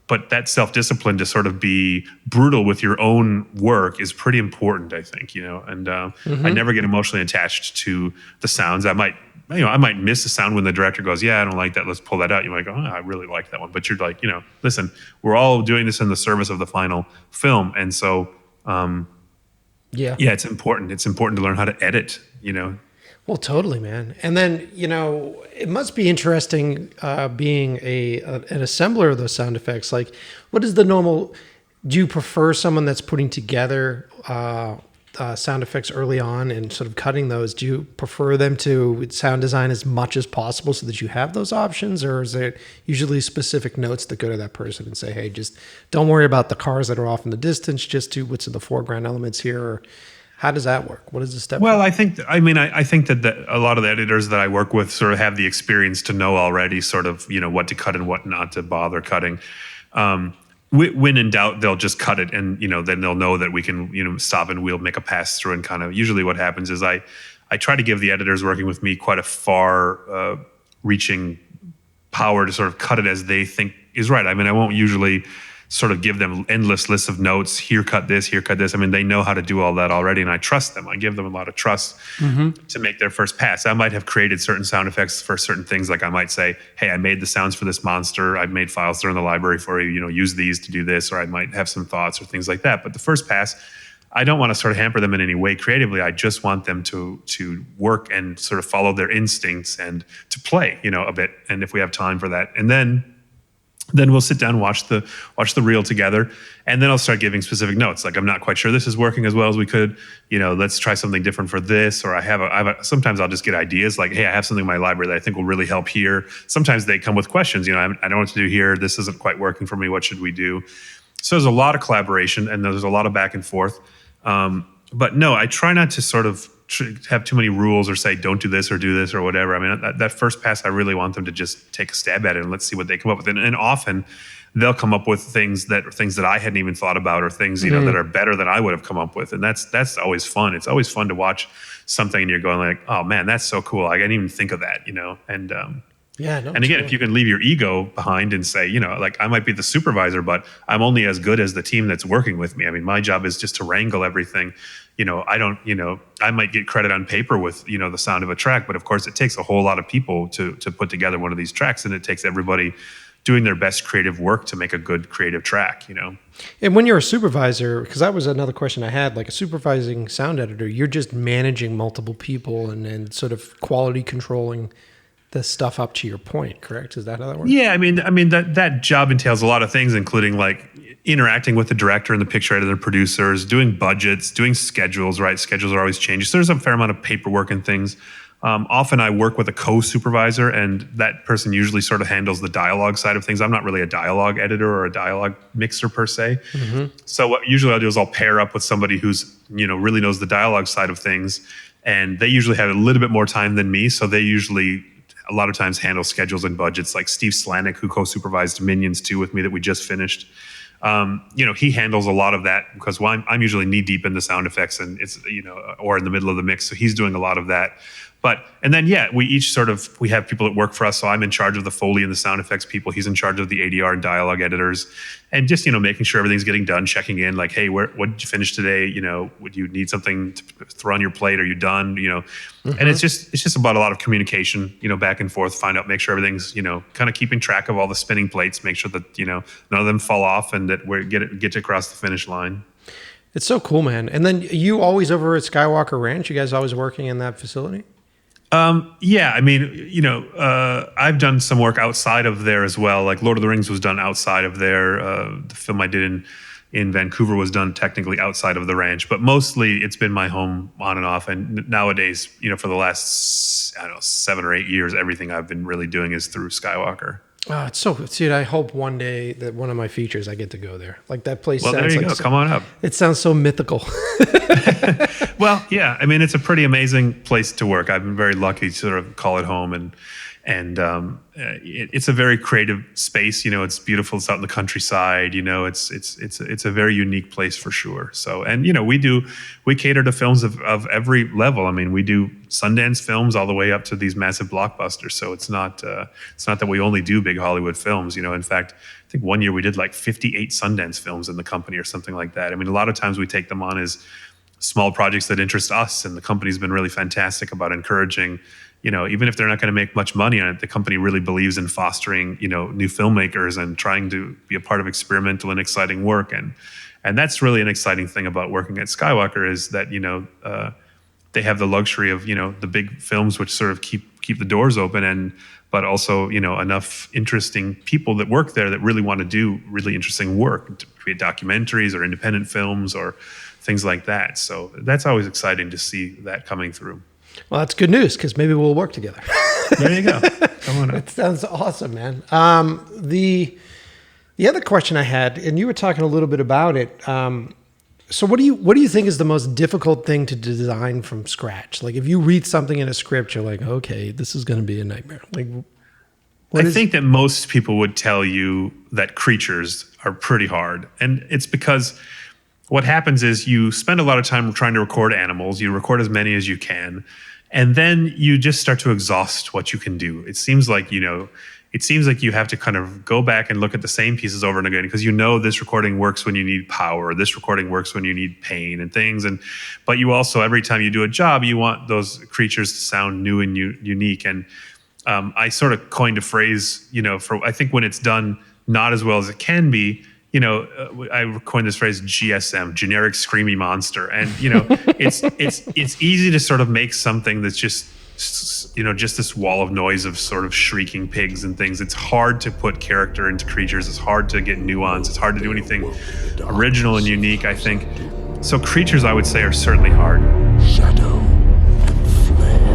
But that self-discipline to sort of be brutal with your own work is pretty important, I think, and I never get emotionally attached to the sounds. I might miss a sound when the director goes, yeah, I don't like that. Let's pull that out. You might go, oh, I really like that one. But you're like, listen, we're all doing this in the service of the final film. And so, yeah, it's important. It's important to learn how to edit, Well, totally, man. And then, it must be interesting being an assembler of those sound effects. Like, what is the normal? Do you prefer someone that's putting together sound effects early on and sort of cutting those? Do you prefer them to sound design as much as possible so that you have those options? Or is there usually specific notes that go to that person and say, hey, just don't worry about the cars that are off in the distance, just do what's in the foreground elements here? Or how does that work? What is the step? Well, I think that a lot of the editors that I work with sort of have the experience to know already sort of, what to cut and what not to bother cutting. When in doubt, they'll just cut it, and then they'll know that we can stop and we'll make a pass through. And kind of usually what happens is I try to give the editors working with me quite a far reaching power to sort of cut it as they think is right. I mean, I won't usually sort of give them endless lists of notes. Here, cut this. Here, cut this. I mean, they know how to do all that already, and I trust them. I give them a lot of trust to make their first pass. I might have created certain sound effects for certain things. Like I might say, hey, I made the sounds for this monster. I've made files that are in the library for you. Use these to do this, or I might have some thoughts or things like that. But the first pass, I don't want to sort of hamper them in any way creatively. I just want them to work and sort of follow their instincts and to play, a bit. And if we have time for that, and then we'll sit down and watch the reel together, and then I'll start giving specific notes. Like, I'm not quite sure this is working as well as we could. Let's try something different for this. Or sometimes I'll just get ideas like, hey, I have something in my library that I think will really help here. Sometimes they come with questions. I don't know what to do here. This isn't quite working for me. What should we do? So there's a lot of collaboration, and there's a lot of back and forth. But no, I try not to sort of have too many rules or say don't do this or do this or whatever. I mean, that first pass, I really want them to just take a stab at it and let's see what they come up with. And often they'll come up with things that I hadn't even thought about, or things that are better than I would have come up with. And that's always fun. It's always fun to watch something and you're going like, oh man, that's so cool. I didn't even think of that, and yeah. No, and again, if you can leave your ego behind and say, like, I might be the supervisor, but I'm only as good as the team that's working with me. I mean, my job is just to wrangle everything. I might get credit on paper with, the sound of a track, but of course it takes a whole lot of people to put together one of these tracks, and it takes everybody doing their best creative work to make a good creative track, And when you're a supervisor, because that was another question I had, like a supervising sound editor, you're just managing multiple people and sort of quality controlling the stuff up to your point, correct? Is that how that works? Yeah, I mean that job entails a lot of things, including like interacting with the director and the picture editor, producers, doing budgets, doing schedules, right? Schedules are always changing. So there's a fair amount of paperwork and things. Often I work with a co-supervisor, and that person usually sort of handles the dialogue side of things. I'm not really a dialogue editor or a dialogue mixer per se. So what usually I'll do is I'll pair up with somebody who's, really knows the dialogue side of things, and they usually have a little bit more time than me. So they usually a lot of times handle schedules and budgets, like Steve Slanik, who co-supervised Minions 2 with me that we just finished. he handles a lot of that because I'm usually knee deep in the sound effects and it's, or in the middle of the mix. So he's doing a lot of that. And then, we each we have people that work for us. So I'm in charge of the Foley and the sound effects people. He's in charge of the ADR and dialogue editors and just, making sure everything's getting done, checking in like, hey, what did you finish today? Would you need something to throw on your plate? Are you done? And it's just about a lot of communication, back and forth, make sure everything's, kind of keeping track of all the spinning plates, make sure that, none of them fall off and that we get across the finish line. It's so cool, man. And then you always over at Skywalker Ranch, you guys always working in that facility? I've done some work outside of there as well. Like Lord of the Rings was done outside of there. The film I did in Vancouver was done technically outside of the ranch, but mostly it's been my home on and off. And nowadays, for the last, 7 or 8 years, everything I've been really doing is through Skywalker. Oh, it's so, dude, I hope one day that one of my features, I get to go there. Like that place sounds there you go. Come on up. It sounds so mythical. Well, yeah, I mean, it's a pretty amazing place to work. I've been very lucky to sort of call it home, and it's a very creative space. It's beautiful. It's out in the countryside. It's a very unique place for sure. So, and we cater to films of every level. I mean, we do Sundance films all the way up to these massive blockbusters. So it's not that we only do big Hollywood films. In fact, I think one year we did like 58 Sundance films in the company or something like that. I mean, a lot of times we take them on as small projects that interest us, and the company's been really fantastic about encouraging, even if they're not going to make much money on it, the company really believes in fostering, new filmmakers and trying to be a part of experimental and exciting work. And that's really an exciting thing about working at Skywalker is that, they have the luxury of, the big films, which sort of keep the doors open but also, enough interesting people that work there that really want to do really interesting work, to create documentaries or independent films or things like that. So that's always exciting to see that coming through. Well, that's good news because maybe we'll work together. There you go. Come on up. It sounds awesome, man. The other question I had, and you were talking a little bit about it. So what do you think is the most difficult thing to design from scratch? Like if you read something in a script, you're like, okay, this is going to be a nightmare. Like, I think that most people would tell you that creatures are pretty hard. And it's because what happens is you spend a lot of time trying to record animals. You record as many as you can. And then you just start to exhaust what you can do. It seems like, you have to kind of go back and look at the same pieces over and again because this recording works when you need power. This recording works when you need pain and things. But you also, every time you do a job, you want those creatures to sound new and unique. And I sort of coined a phrase, I think when it's done not as well as it can be, I coined this phrase GSM, generic screamy monster. And, it's easy to sort of make something that's just this wall of noise of sort of shrieking pigs and things. It's hard to put character into creatures. It's hard to get nuance. It's hard to do anything original and unique, I think. So creatures, I would say, are certainly hard. Shadow and flame.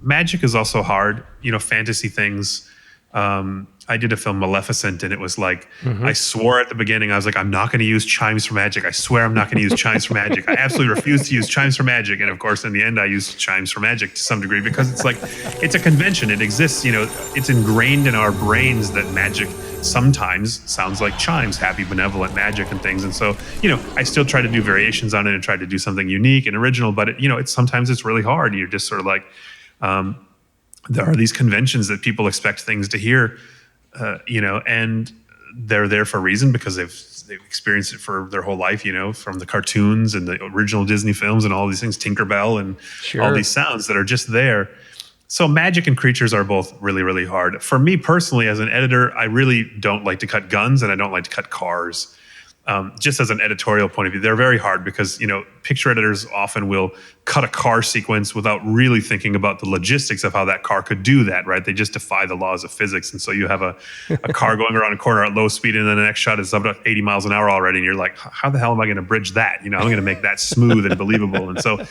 Magic is also hard, fantasy things. I did a film, Maleficent, and it was like, I swore at the beginning, I was like, I'm not going to use chimes for magic. I swear I'm not going to use chimes for magic. I absolutely refuse to use chimes for magic. And of course, in the end, I used chimes for magic to some degree because it's like, it's a convention. It exists, it's ingrained in our brains that magic sometimes sounds like chimes, happy, benevolent magic and things. And so, I still try to do variations on it and try to do something unique and original, but sometimes it's really hard. You're just sort of like, there are these conventions that people expect things to hear, and they're there for a reason because they've experienced it for their whole life, from the cartoons and the original Disney films and all these things, Tinkerbell and all these sounds that are just there. So magic and creatures are both really, really hard. For me personally, as an editor, I really don't like to cut guns and I don't like to cut cars. just as an editorial point of view, they're very hard because, picture editors often will cut a car sequence without really thinking about the logistics of how that car could do that, right? They just defy the laws of physics. And so you have a car going around a corner at low speed, and then the next shot is up to 80 miles an hour already. And you're like, how the hell am I going to bridge that? I'm going to make that smooth and believable. And so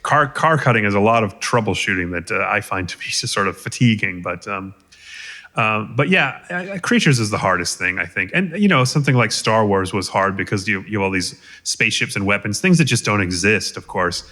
car cutting is a lot of troubleshooting that I find to be just sort of fatiguing. But yeah, creatures is the hardest thing, I think. And, something like Star Wars was hard because you have all these spaceships and weapons, things that just don't exist, of course.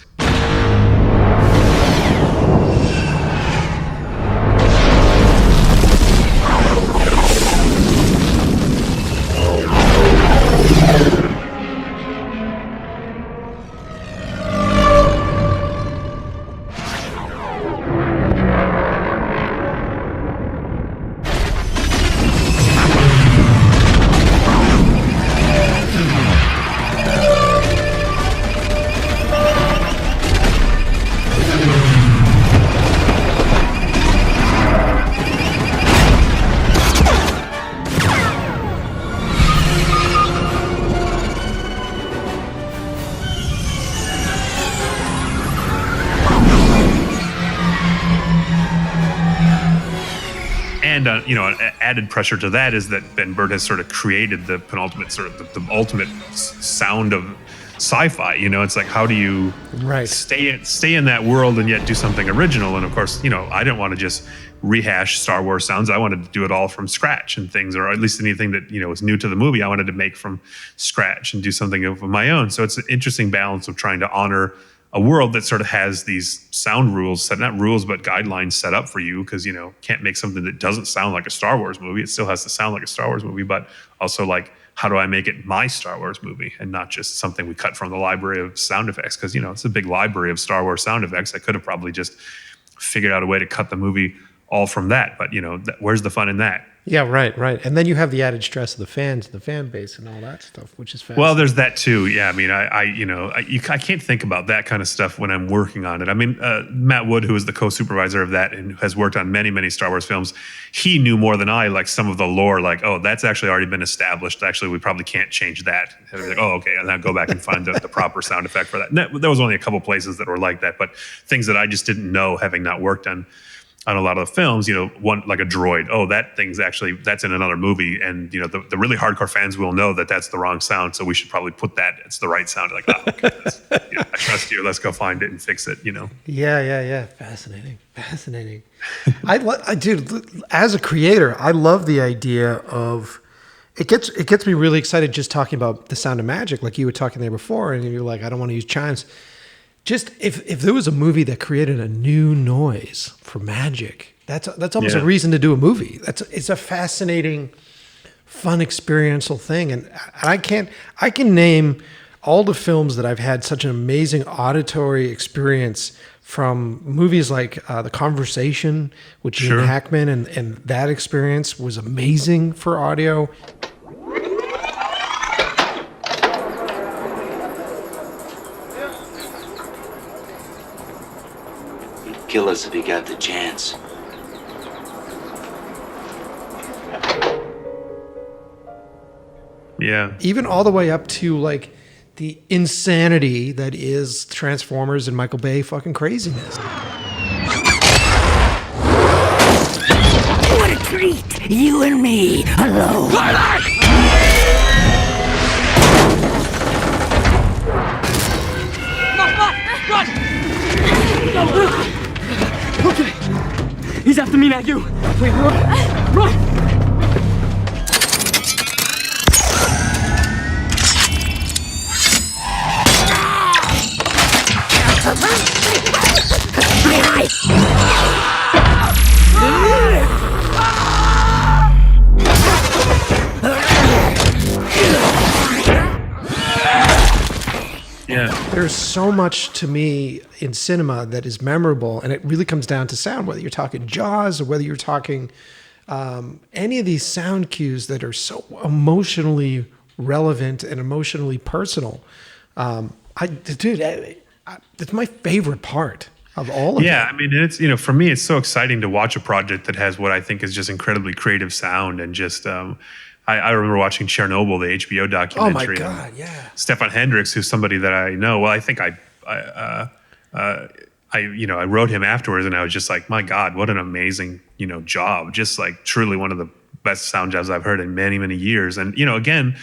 And added pressure to that is that Ben Burtt has sort of created the penultimate sort of the ultimate sound of sci-fi. It's like, how do you stay in that world and yet do something original? And of course, I didn't want to just rehash Star Wars sounds. I wanted to do it all from scratch and things, or at least anything that was new to the movie. I wanted to make from scratch and do something of my own. So it's an interesting balance of trying to honor a world that sort of has these sound rules, not rules, but guidelines set up for you, because, can't make something that doesn't sound like a Star Wars movie. It still has to sound like a Star Wars movie, but also like, how do I make it my Star Wars movie and not just something we cut from the library of sound effects? Because, it's a big library of Star Wars sound effects. I could have probably just figured out a way to cut the movie all from that, but, where's the fun in that? Yeah, right. And then you have the added stress of the fans, the fan base, and all that stuff, which is fascinating. Well, there's that too. Yeah, I mean, I can't think about that kind of stuff when I'm working on it. I mean, Matt Wood, who is the co-supervisor of that and has worked on many, many Star Wars films, he knew more than I, like some of the lore, like, oh, that's actually already been established. Actually, we probably can't change that. And I was like, oh, okay, and then go back and find the proper sound effect for that. And there was only a couple places that were like that, but things that I just didn't know, having not worked on a lot of the films, one like a droid. Oh, that's in another movie, and the really hardcore fans will know that that's the wrong sound. So we should probably put that. It's the right sound. Like, oh, okay, I trust you. Let's go find it and fix it. Yeah. Fascinating. Dude, as a creator, I love the idea of. It gets me really excited just talking about The Sound of Magic, like you were talking there before, and you're like, I don't want to use chimes. Just if there was a movie that created a new noise for magic, that's almost a reason to do a movie. It's a fascinating, fun, experiential thing, and I can name all the films that I've had such an amazing auditory experience from. Movies like The Conversation with Gene Hackman, and that experience was amazing for audio. Kill us if he got the chance. Yeah. Even all the way up to like the insanity that is Transformers and Michael Bay fucking craziness. What a treat! You and me alone. Run! Okay. He's after me, not you. Wait, run! Yeah. There's so much to me in cinema that is memorable, and it really comes down to sound, whether you're talking Jaws or whether you're talking any of these sound cues that are so emotionally relevant and emotionally personal. It's my favorite part of all of it. Yeah, I mean, it's, for me, it's so exciting to watch a project that has what I think is just incredibly creative sound and just I remember watching Chernobyl, the HBO documentary. Oh my God, yeah. Stefan Hendricks, who's somebody that I know. Well, I think I wrote him afterwards, and I was just like, my God, what an amazing, job. Just like truly one of the best sound jobs I've heard in many, many years. And, again,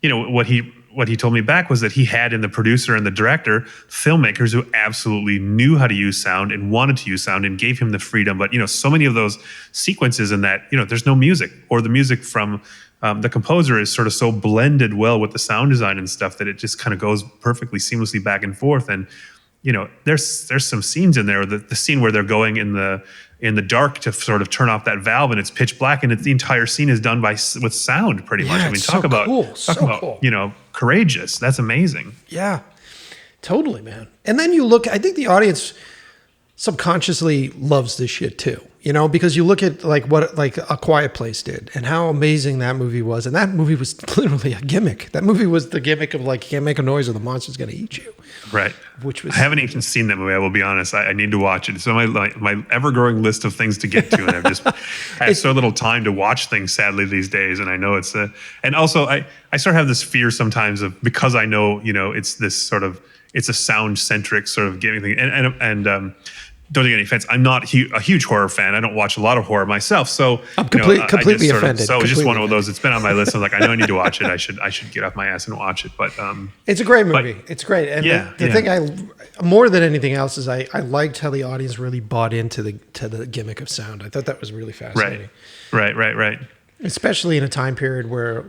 what he told me back was that he had in the producer and the director filmmakers who absolutely knew how to use sound and wanted to use sound and gave him the freedom. But, so many of those sequences in that, there's no music, or the music from the composer is sort of so blended well with the sound design and stuff that it just kind of goes perfectly seamlessly back and forth. And, there's some scenes in there, the scene where they're going in the dark to sort of turn off that valve and it's pitch black, and the entire scene is done with sound pretty much. I mean, talk about cool. Courageous. That's amazing. Yeah, totally, man. And then you look, I think the audience subconsciously loves this shit too, because you look at what A Quiet Place did and how amazing that movie was. And that movie was literally a gimmick. That movie was the gimmick of you can't make a noise or the monster's going to eat you. Right. I haven't even seen that movie. I will be honest. I need to watch it. It's on my ever-growing list of things to get to, and I have so little time to watch things, sadly, these days. And I know it's and also I sort of have this fear sometimes of, because I know it's this sort of, it's a sound-centric sort of gimmick thing, and don't take any offense. I'm not a huge horror fan. I don't watch a lot of horror myself, so I'm completely offended. So it's just one of those. It's been on my list. I'm like, I know I need to watch it. I should get off my ass and watch it. But it's a great movie. It's great. And the thing more than anything else is I liked how the audience really bought into the gimmick of sound. I thought that was really fascinating. Right. Especially in a time period where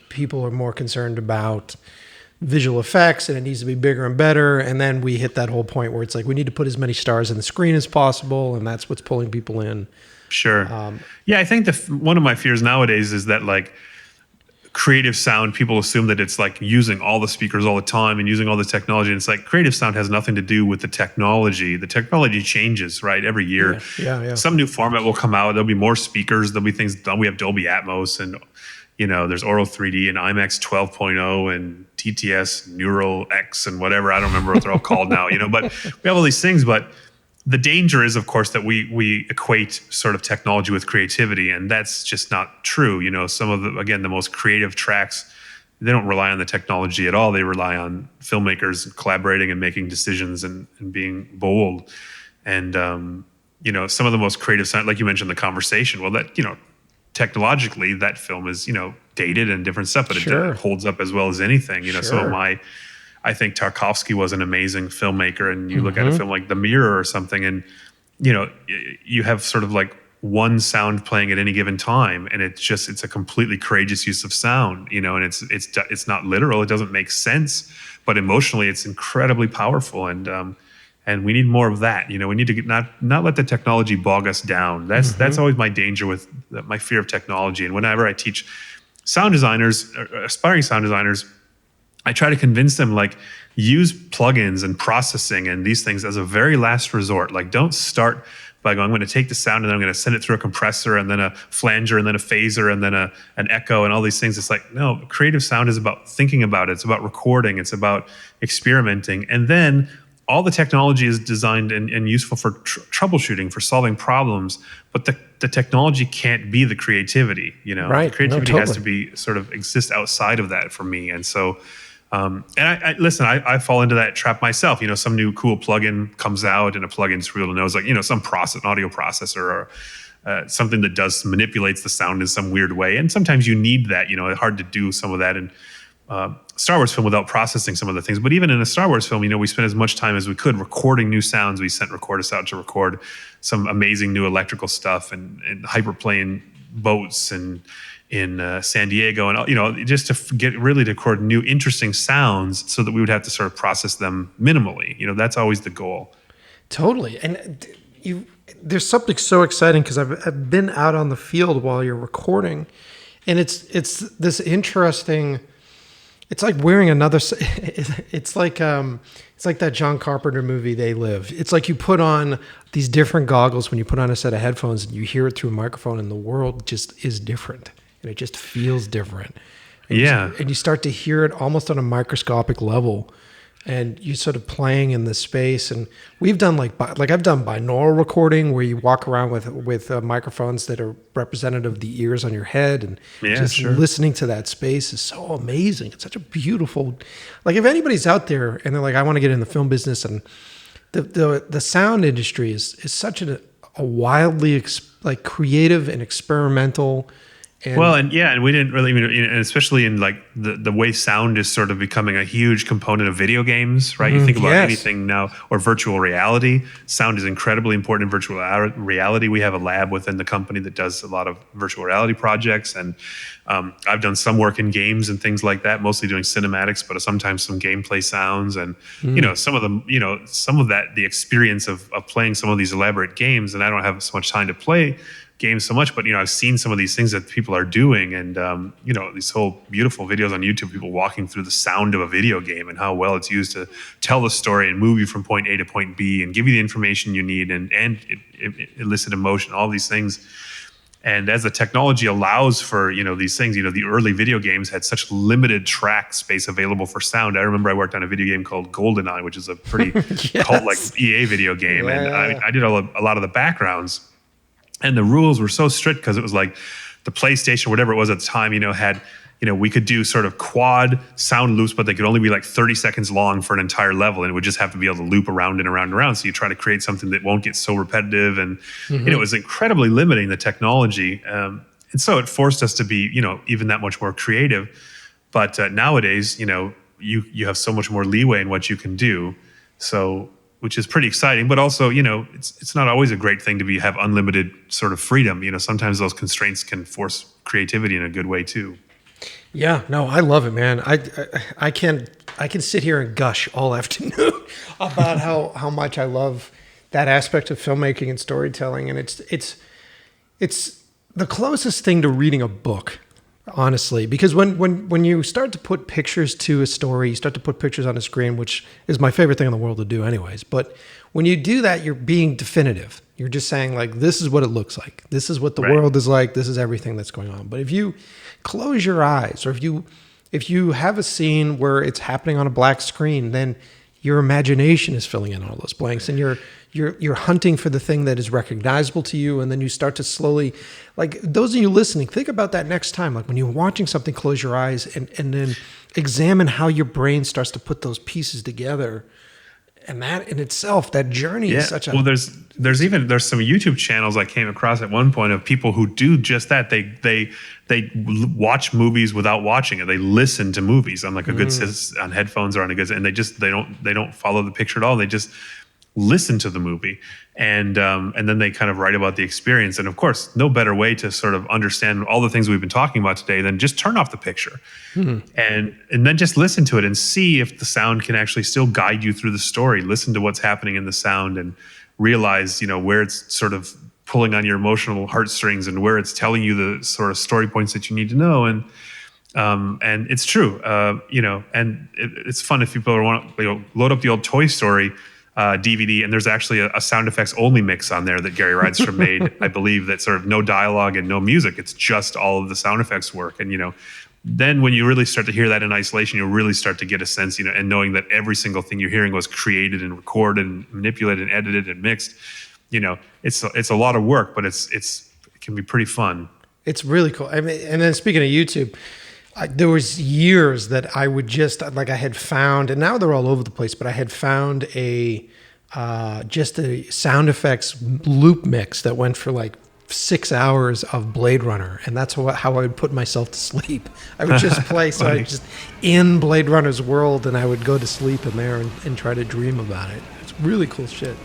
people are more concerned about visual effects and it needs to be bigger and better, and then we hit that whole point where it's we need to put as many stars in the screen as possible, and that's what's pulling people in. Sure. I think one of my fears nowadays is that creative sound, people assume that it's using all the speakers all the time and using all the technology, and it's creative sound has nothing to do with the technology. The technology changes every year. Yeah. Some new format will come out, there'll be more speakers, there'll be things done. We have Dolby Atmos, and there's Aural 3D and IMAX 12.0 and TTS Neural X and whatever. I don't remember what they're all called now, but we have all these things. But the danger is, of course, that we equate sort of technology with creativity, and that's just not true. Some of the most creative tracks, they don't rely on the technology at all. They rely on filmmakers collaborating and making decisions and being bold. And, some of the most creative sound, like you mentioned, The Conversation, well, that, technologically, that film is, dated and different stuff, but it holds up as well as anything, So I think Tarkovsky was an amazing filmmaker, and you look at a film like The Mirror or something, and, you have sort of one sound playing at any given time, and it's a completely courageous use of sound, and it's not literal. It doesn't make sense, but emotionally it's incredibly powerful. And we need more of that. We need to not let the technology bog us down. That's always my danger with my fear of technology. And whenever I teach sound designers, aspiring sound designers, I try to convince them use plugins and processing and these things as a very last resort. Don't start by going, I'm going to take the sound and then I'm going to send it through a compressor and then a flanger and then a phaser and then an echo and all these things. It's no, creative sound is about thinking about it. It's about recording. It's about experimenting. And then all the technology is designed and useful for troubleshooting, for solving problems, but the technology can't be the creativity, Right. Creativity has to be sort of exist outside of that for me. And so, and I fall into that trap myself. Some new cool plugin comes out, and a plugin's real to know, some an audio processor or something that manipulates the sound in some weird way. And sometimes you need that, it's hard to do some of that. And Star Wars film without processing some of the things. But even in a Star Wars film, we spent as much time as we could recording new sounds. We sent recordists out to record some amazing new electrical stuff and hyperplane boats and in San Diego, and just to get really to record new interesting sounds so that we would have to sort of process them minimally. That's always the goal. Totally. And there's something so exciting because I've been out on the field while you're recording, and it's this interesting. It's like wearing another. It's like that John Carpenter movie, They Live. It's like you put on these different goggles when you put on a set of headphones, and you hear it through a microphone, and the world just is different, and it just feels different. And yeah, and you start to hear it almost on a microscopic level. and you sort of playing in this space. And we've done like I've done binaural recording where you walk around with microphones that are representative of the ears on your head, and listening to that space is so amazing. It's such a beautiful, like if anybody's out there and they're like, I want to get in the film business, and the sound industry is such a wildly creative and experimental. And we didn't really, and especially in like the way sound is sort of becoming a huge component of video games, right? You think about anything now, or virtual reality, sound is incredibly important in virtual reality. We have a lab within the company that does a lot of virtual reality projects, and I've done some work in games and things like that, mostly doing cinematics, but sometimes some gameplay sounds, and some of them, some of that, the experience of playing some of these elaborate games, and I don't have so much time to play games so much, but I've seen some of these things that people are doing, and these whole beautiful videos on YouTube, people walking through the sound of a video game and how well it's used to tell the story and move you from point A to point B and give you the information you need and elicit emotion, all these things. And as the technology allows for these things, the early video games had such limited track space available for sound. I remember I worked on a video game called GoldenEye, which is a pretty cult-like EA video game, and I did a lot of the backgrounds. And the rules were so strict because it was like the PlayStation, whatever it was at the time, had, we could do sort of quad sound loops, but they could only be like 30 seconds long for an entire level. And it would just have to be able to loop around and around and around. So you try to create something that won't get so repetitive. And, it was incredibly limiting, the technology. And so it forced us to be, even that much more creative. But nowadays, you have so much more leeway in what you can do. So, which is pretty exciting, but also, it's not always a great thing to have unlimited sort of freedom. Sometimes those constraints can force creativity in a good way too. Yeah, no, I love it, man. I can sit here and gush all afternoon about how much I love that aspect of filmmaking and storytelling, and it's the closest thing to reading a book, honestly, because when you start to put pictures to a story, you start to put pictures on a screen, which is my favorite thing in the world to do anyways. But when you do that, you're being definitive. You're just saying like, this is what it looks like. This is what the world is like. This is everything that's going on. But if you close your eyes, or if you have a scene where it's happening on a black screen, then your imagination is filling in all those blanks, and you're hunting for the thing that is recognizable to you, and then you start to slowly, like those of you listening, think about that next time. Like when you're watching something, close your eyes and then examine how your brain starts to put those pieces together. And that in itself, that journey is such a... Well, there's some YouTube channels I came across at one point of people who do just that. They watch movies without watching it. They listen to movies on like a good on headphones or on a good, and they don't follow the picture at all. They just listen to the movie, and then they kind of write about the experience. And of course, no better way to sort of understand all the things we've been talking about today than just turn off the picture and then just listen to it and see if the sound can actually still guide you through the story. Listen to what's happening in the sound and realize, where it's sort of pulling on your emotional heartstrings and where it's telling you the sort of story points that you need to know. And it's true, and it's fun if people want to load up the old Toy Story DVD, and there's actually a sound effects only mix on there that Gary Rydstrom made, I believe, that's sort of no dialogue and no music. It's just all of the sound effects work. And, then when you really start to hear that in isolation, you'll really start to get a sense, and knowing that every single thing you're hearing was created and recorded and manipulated and edited and mixed, it's a lot of work, but it can be pretty fun. It's really cool. I mean, and then speaking of YouTube, there was years that I would just I had found, and now they're all over the place, but I had found just a sound effects loop mix that went for like 6 hours of Blade Runner, and that's how I would put myself to sleep. I would just play, so I just in Blade Runner's world, and I would go to sleep in there and try to dream about it. It's really cool shit.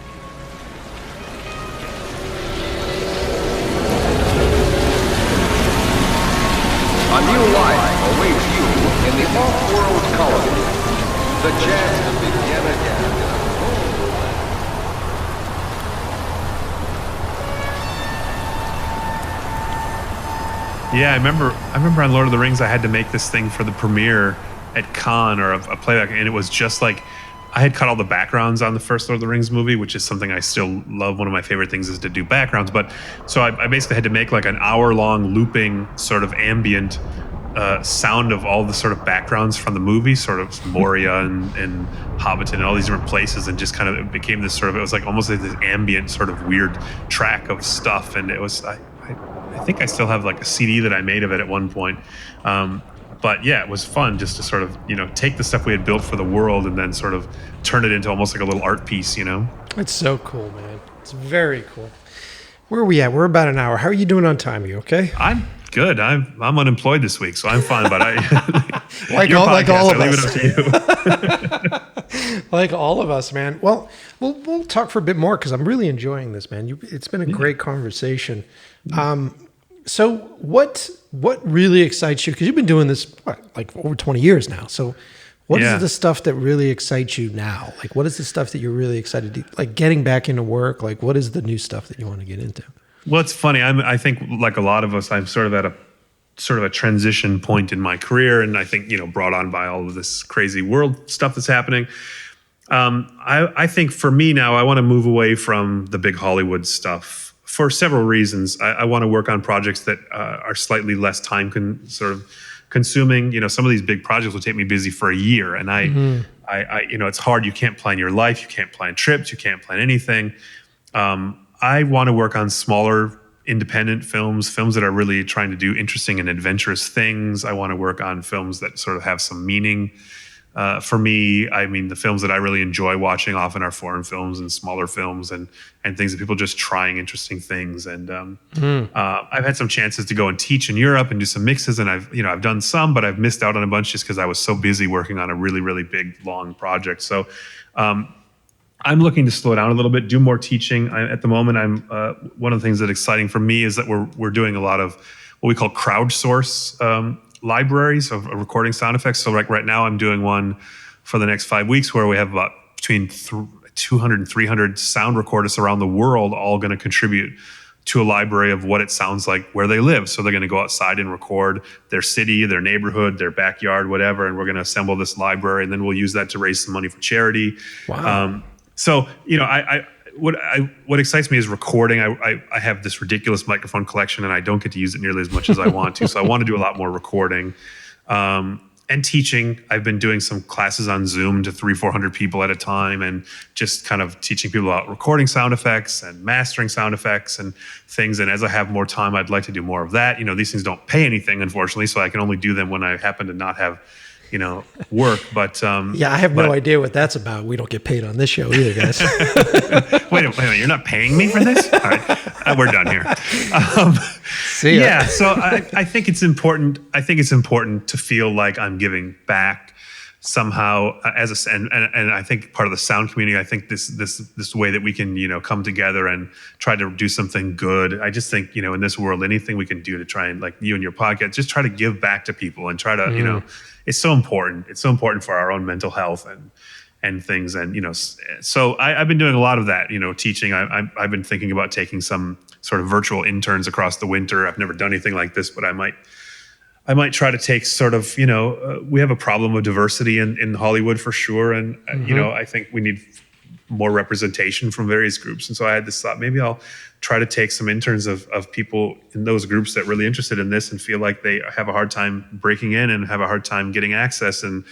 A new life awaits you in the off-world colony. The chance to begin again. Yeah, I remember on Lord of the Rings, I had to make this thing for the premiere at Cannes, or a playback, and it was just like, I had cut all the backgrounds on the first Lord of the Rings movie, which is something I still love. One of my favorite things is to do backgrounds. But so I basically had to make like an hour-long looping sort of ambient sound of all the sort of backgrounds from the movie, sort of Moria and Hobbiton and all these different places, and just kind of it became this sort of, it was like almost like this ambient sort of weird track of stuff. And it was, I think I still have like a CD that I made of it at one point. But yeah, it was fun just to sort of, take the stuff we had built for the world and then sort of turn it into almost like a little art piece, It's so cool, man. It's very cool. Where are we at? We're about an hour. How are you doing on time? Are you okay? I'm good. I'm unemployed this week, so I'm fine. But like all of us. I leave it up to you. Like all of us, man. Well, we'll talk for a bit more because I'm really enjoying this, man. It's been a great conversation. So what really excites you? Because you've been doing this like over 20 years now. So what is the stuff that really excites you now? Like, what is the stuff that you're really excited to, like, getting back into work? Like, what is the new stuff that you want to get into? Well, it's funny. I think like a lot of us, I'm sort of at a transition point in my career, and I think brought on by all of this crazy world stuff that's happening. I think for me now, I want to move away from the big Hollywood stuff for several reasons. I want to work on projects that are slightly less time consuming. Some of these big projects will take me busy for a year, and I it's hard. You can't plan your life. You can't plan trips. You can't plan anything. I want to work on smaller independent films that are really trying to do interesting and adventurous things. I want to work on films that sort of have some meaning. For me, I mean, the films that I really enjoy watching often are foreign films and smaller films and things that people just trying interesting things. And I've had some chances to go and teach in Europe and do some mixes, and I've done some, but I've missed out on a bunch just because I was so busy working on a really, really big, long project. So I'm looking to slow down a little bit, do more teaching. At the moment, one of the things that's exciting for me is that we're doing a lot of what we call crowdsource libraries of recording sound effects. So like right now, I'm doing one for the next 5 weeks where we have about between 200 and 300 sound recordists around the world all going to contribute to a library of what it sounds like where they live. So they're going to go outside and record their city, their neighborhood, their backyard, whatever, and we're going to assemble this library, and then we'll use that to raise some money for charity. Wow. So, what excites me is recording. I have this ridiculous microphone collection, and I don't get to use it nearly as much as I want to. So I want to do a lot more recording and teaching. I've been doing some classes on Zoom to 300-400 people at a time, and just kind of teaching people about recording sound effects and mastering sound effects and things. And as I have more time, I'd like to do more of that. These things don't pay anything, unfortunately, so I can only do them when I happen to not have work. But I have no idea what that's about. We don't get paid on this show either, guys. Wait a minute, you're not paying me for this? All right, we're done here. See ya. Yeah, so I think it's important. I think it's important to feel like I'm giving back somehow and I think part of the sound community. I think this way that we can come together and try to do something good. I just think in this world, anything we can do to try and, like you and your podcast, just try to give back to people and try to it's so important. It's so important for our own mental health and things. And so I've been doing a lot of that. Teaching. I've been thinking about taking some sort of virtual interns across the winter. I've never done anything like this, but I might try to take sort of, we have a problem of diversity in Hollywood for sure. And, I think we need more representation from various groups. And so I had this thought, maybe I'll try to take some interns of people in those groups that are really interested in this and feel like they have a hard time breaking in and have a hard time getting access. And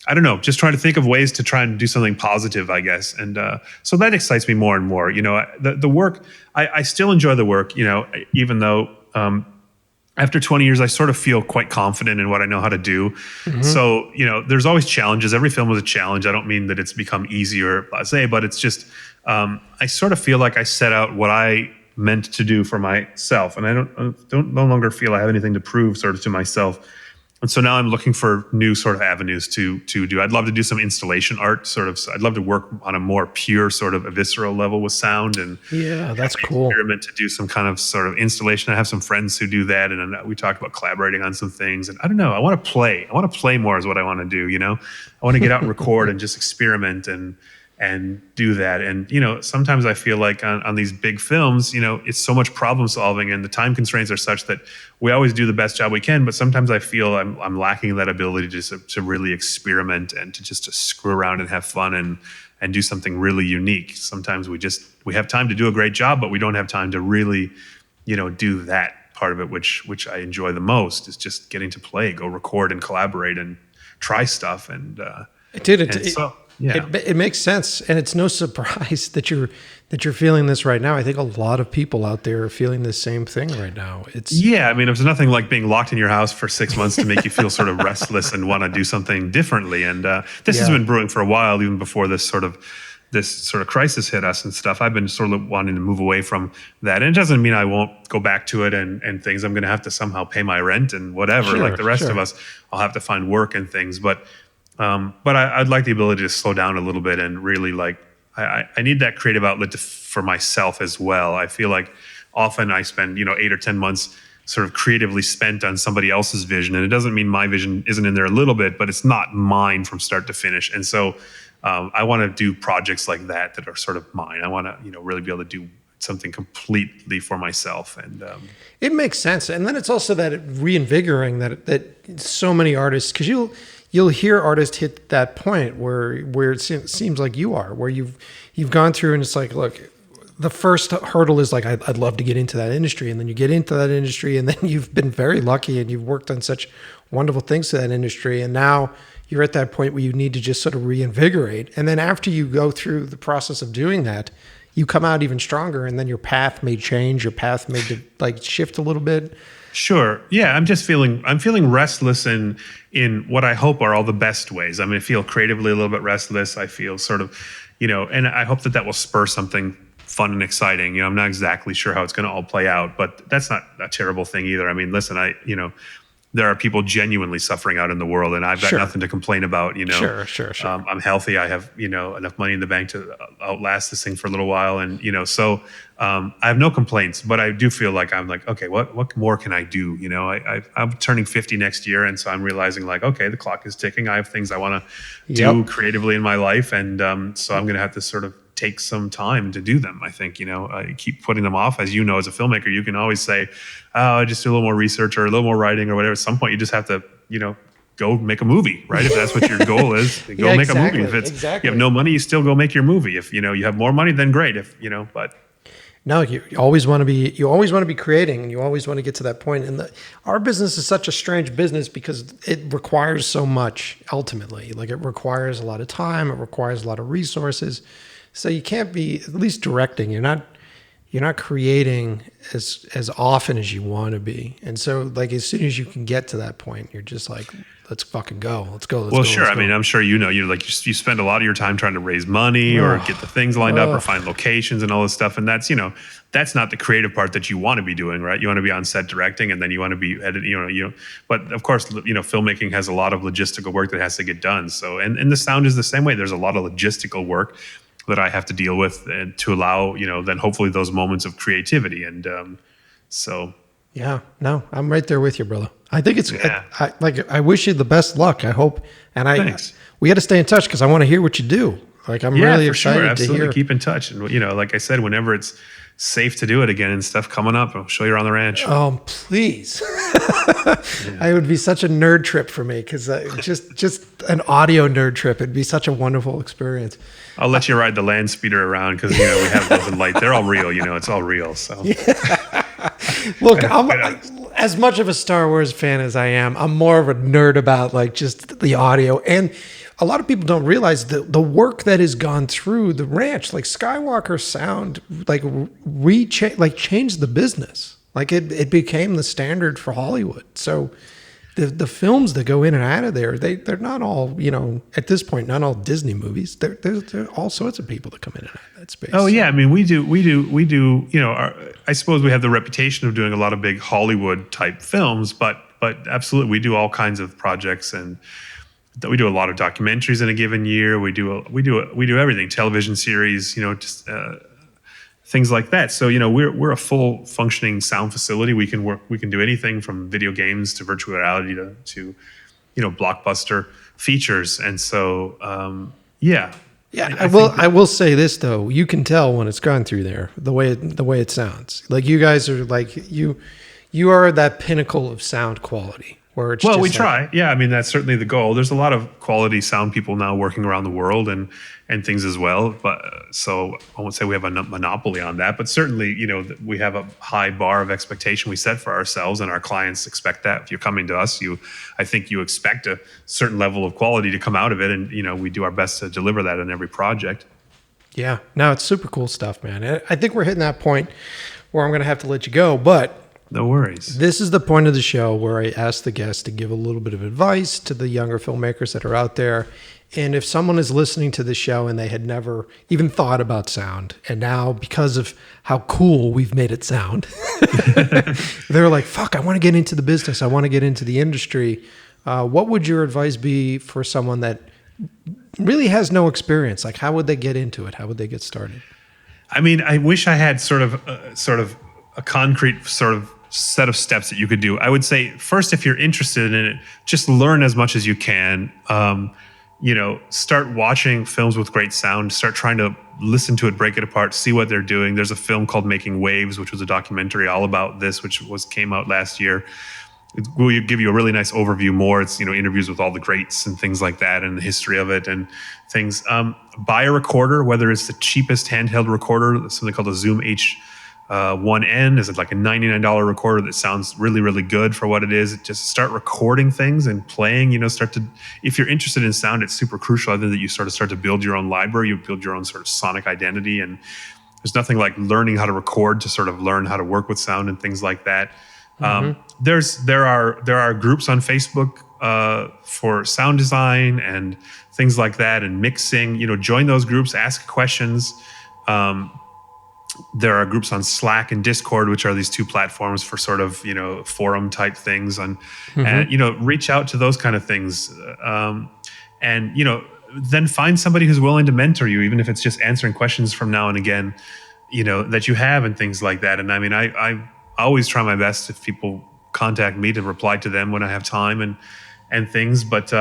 I don't know, just trying to think of ways to try and do something positive, I guess. And so that excites me more and more. The work, I still enjoy the work, even though after 20 years, I sort of feel quite confident in what I know how to do. Mm-hmm. So, there's always challenges. Every film is a challenge. I don't mean that it's become easier, blasé, but it's just, I sort of feel like I set out what I meant to do for myself. And I don't no longer feel I have anything to prove sort of to myself. And so now I'm looking for new sort of avenues to do. I'd love to do some installation art, sort of. I'd love to work on a more pure sort of a visceral level with sound, and that's cool. Experiment to do some kind of sort of installation. I have some friends who do that, and we talked about collaborating on some things. And I don't know. I want to play. I want to play more is what I want to do. I want to get out and record and just experiment and do that. And, sometimes I feel like on these big films, it's so much problem solving and the time constraints are such that we always do the best job we can. But sometimes I feel I'm lacking that ability to really experiment and to screw around and have fun and do something really unique. Sometimes we have time to do a great job, but we don't have time to really, do that part of it, which I enjoy the most, is just getting to play, go record and collaborate and try stuff. And it makes sense, and it's no surprise that you're feeling this right now. I think a lot of people out there are feeling the same thing right now. I mean, there's nothing like being locked in your house for 6 months to make you feel sort of restless and want to do something differently. And this has been brewing for a while, even before this sort of crisis hit us and stuff. I've been sort of wanting to move away from that. And it doesn't mean I won't go back to it and things. I'm going to have to somehow pay my rent and whatever, like the rest of us. I'll have to find work and things. But I'd like the ability to slow down a little bit and really I need that creative outlet for myself as well. I feel like often I spend 8 or 10 months sort of creatively spent on somebody else's vision, and it doesn't mean my vision isn't in there a little bit, but it's not mine from start to finish. And so I want to do projects like that are sort of mine. I want to really be able to do something completely for myself. And it makes sense. And then it's also that reinvigorating that so many artists, because you'll hear artists hit that point where it seems like you are, where you've gone through and it's like, look, the first hurdle is like, I'd love to get into that industry. And then you get into that industry, and then you've been very lucky and you've worked on such wonderful things to that industry. And now you're at that point where you need to just sort of reinvigorate. And then after you go through the process of doing that, you come out even stronger, and then your path may change. Your path may shift a little bit. Sure. Yeah. I'm feeling restless in what I hope are all the best ways. I mean, I feel creatively a little bit restless. I feel sort of, and I hope that will spur something fun and exciting. I'm not exactly sure how it's going to all play out, but that's not a terrible thing either. I mean, listen, there are people genuinely suffering out in the world, and I've got nothing to complain about. Sure. I'm healthy. I have enough money in the bank to outlast this thing for a little while, and so I have no complaints. But I do feel like I'm like, okay, what more can I do? I'm turning 50 next year, and so I'm realizing like, okay, the clock is ticking. I have things I want to do creatively in my life, and so I'm going to have to sort of take some time to do them. I think, I keep putting them off. As you know, as a filmmaker, you can always say, oh, I just do a little more research or a little more writing or whatever. At some point, you just have to, go make a movie, right? If that's what your goal is, go make a movie. If you have no money, you still go make your movie. If, you have more money, then great. If, but. No, you always want to be creating, and you always want to get to that point. And our business is such a strange business because it requires so much ultimately. Like, it requires a lot of time. It requires a lot of resources. So you can't be, at least directing, you're not creating as often as you want to be. And so like as soon as you can get to that point, you're just like, let's fucking go. Let's go. Well, sure. I mean, I'm sure you spend a lot of your time trying to raise money or get the things lined up or find locations and all this stuff. And that's, that's not the creative part that you want to be doing, right? You want to be on set directing, and then you want to be editing, but of course, filmmaking has a lot of logistical work that has to get done. So, and the sound is the same way. There's a lot of logistical work that I have to deal with, and to allow, then hopefully those moments of creativity. And so. Yeah, no, I'm right there with you, brother. I think it's, I wish you the best luck. I hope, and we got to stay in touch because I want to hear what you do. Like, I'm really excited to hear. Keep in touch. And, like I said, whenever it's safe to do it again and stuff coming up, I'll show you around the ranch. Oh, please. It would be such a nerd trip for me, because just an audio nerd trip. It'd be such a wonderful experience. I'll let you ride the land speeder around because, we have those in light. They're all real, it's all real. So, Look, I'm as much of a Star Wars fan as I am. I'm more of a nerd about like just the audio. And a lot of people don't realize the work that has gone through the ranch, like Skywalker Sound, changed the business. Like it became the standard for Hollywood. So the films that go in and out of there, they're not all, at this point, not all Disney movies. There are all sorts of people that come in and out of that space. Oh yeah, I mean, we do. I suppose we have the reputation of doing a lot of big Hollywood type films, but absolutely, we do all kinds of projects, and we do a lot of documentaries in a given year. We do everything, television series, just things like that. So we're a full functioning sound facility. We can do anything from video games to virtual reality to blockbuster features. And so yeah. I will say this though, you can tell when it's gone through there, the way it sounds. Like, you guys are like, you are that pinnacle of sound quality. Where it's well, just we like, try. Yeah, I mean, that's certainly the goal. There's a lot of quality sound people now working around the world and things as well. But so I won't say we have a monopoly on that, but certainly, we have a high bar of expectation we set for ourselves, and our clients expect that. If you're coming to us, I think you expect a certain level of quality to come out of it, and we do our best to deliver that in every project. Yeah, no, it's super cool stuff, man. I think we're hitting that point where I'm going to have to let you go, but no worries. This is the point of the show where I ask the guests to give a little bit of advice to the younger filmmakers that are out there. And if someone is listening to the show and they had never even thought about sound, and now because of how cool we've made it sound, they're like, fuck, I want to get into the business. I want to get into the industry. What would your advice be for someone that really has no experience? Like, how would they get into it? How would they get started? I mean, I wish I had sort of a concrete sort of set of steps that you could do. I would say first, if you're interested in it, just learn as much as you can. Start watching films with great sound, start trying to listen to it, break it apart, see what they're doing. There's a film called Making Waves, which was a documentary all about this, which came out last year. It will give you a really nice overview more. It's, interviews with all the greats and things like that and the history of it and things. Buy a recorder, whether it's the cheapest handheld recorder, something called a Zoom H1N. Is it like a $99 recorder that sounds really, really good for what it is? Just start recording things and playing, if you're interested in sound, it's super crucial. I think that you start to build your own library, you build your own sort of sonic identity. And there's nothing like learning how to record to sort of learn how to work with sound and things like that. There are groups on Facebook for sound design and things like that and mixing. Join those groups, ask questions. There are groups on Slack and Discord, which are these two platforms for sort of forum type things, and reach out to those kind of things, and then find somebody who's willing to mentor you, even if it's just answering questions from now and again, that you have and things like that. And I mean, I always try my best if people contact me to reply to them when I have time and things. But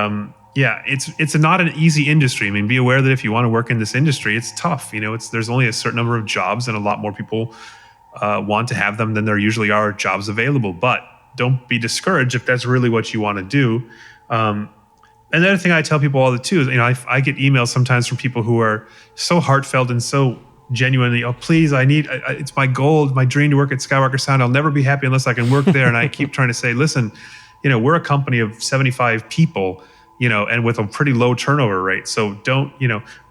it's not an easy industry. I mean, be aware that if you want to work in this industry, it's tough. There's only a certain number of jobs, and a lot more people want to have them than there usually are jobs available. But don't be discouraged if that's really what you want to do. And the other thing I tell people all the too is, I get emails sometimes from people who are so heartfelt and so genuinely, oh, please, it's my goal, my dream to work at Skywalker Sound. I'll never be happy unless I can work there. And I keep trying to say, listen, we're a company of 75 people, and with a pretty low turnover rate. So don't,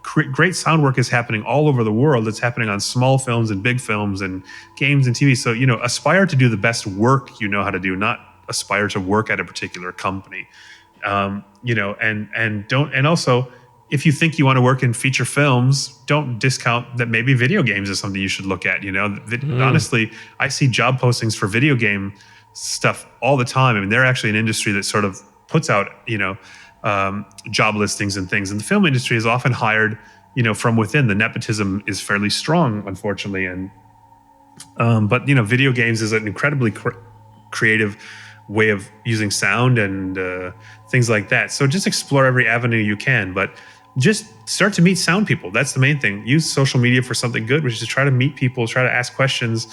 great sound work is happening all over the world. It's happening on small films and big films and games and TV. So, aspire to do the best work you know how to do, not aspire to work at a particular company. And also, if you think you want to work in feature films, don't discount that maybe video games is something you should look at. Honestly, I see job postings for video game stuff all the time. I mean, they're actually an industry that sort of puts out, job listings and things. And the film industry is often hired, from within. The nepotism is fairly strong, unfortunately. But video games is an incredibly creative way of using sound and things like that. So just explore every avenue you can, but just start to meet sound people. That's the main thing. Use social media for something good, which is to try to meet people, try to ask questions,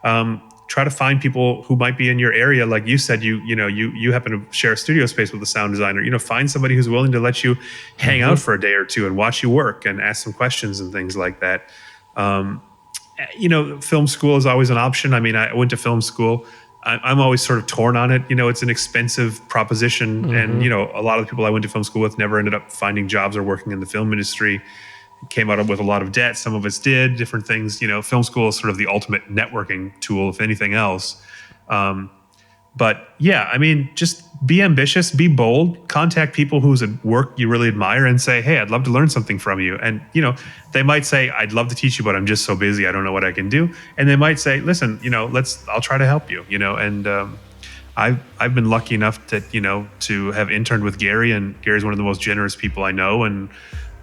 try to find people who might be in your area. Like you said, you happen to share a studio space with a sound designer. Find somebody who's willing to let you hang out for a day or two and watch you work and ask some questions and things like that. Film school is always an option. I mean, I went to film school. I'm always sort of torn on it. It's an expensive proposition. And, a lot of the people I went to film school with never ended up finding jobs or working in the film industry. Came out with a lot of debt. Some of us did different things. Film school is sort of the ultimate networking tool, if anything else. But yeah, I mean, just be ambitious, be bold, contact people whose work you really admire and say, hey, I'd love to learn something from you. And, they might say, I'd love to teach you, but I'm just so busy. I don't know what I can do. And they might say, listen, I'll try to help you, and I've been lucky enough to have interned with Gary, and Gary's one of the most generous people I know. And,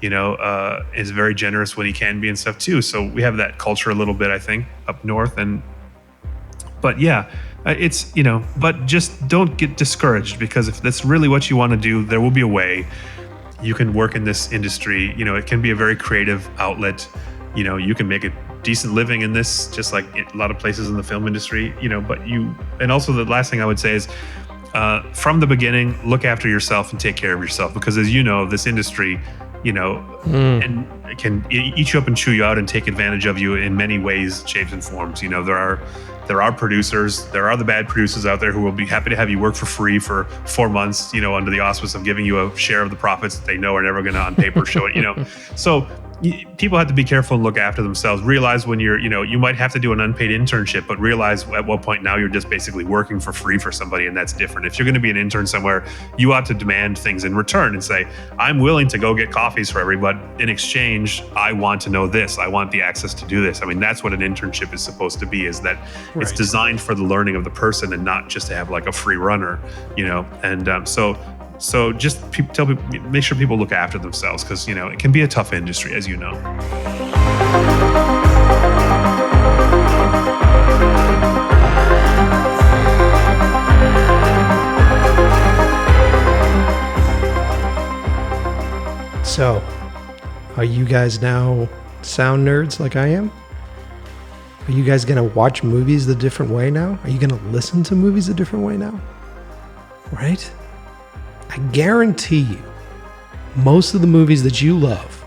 is very generous when he can be and stuff too. So we have that culture a little bit, I think, up north. But yeah, it's, but just don't get discouraged, because if that's really what you want to do, there will be a way you can work in this industry. It can be a very creative outlet. You can make a decent living in this, just like a lot of places in the film industry, and also the last thing I would say is from the beginning, look after yourself and take care of yourself, because as you know, this industry, and it can eat you up and chew you out and take advantage of you in many ways, shapes, and forms. There are producers, there are the bad producers out there who will be happy to have you work for free for 4 months, under the auspice of giving you a share of the profits that they know are never going to on paper show it, So people have to be careful and look after themselves. Realize when you might have to do an unpaid internship, but realize at what point now you're just basically working for free for somebody, and that's different. If you're going to be an intern somewhere, you ought to demand things in return and say, I'm willing to go get coffees for everybody. In exchange, I want to know this. I want the access to do this. I mean, that's what an internship is supposed to be, is that it's designed for the learning of the person and not just to have like a free runner, and so just tell people, make sure people look after themselves, because it can be a tough industry, as you know. So, are you guys now sound nerds like I am? Are you guys gonna watch movies the different way now? Are you gonna listen to movies a different way now? Right? I guarantee you, most of the movies that you love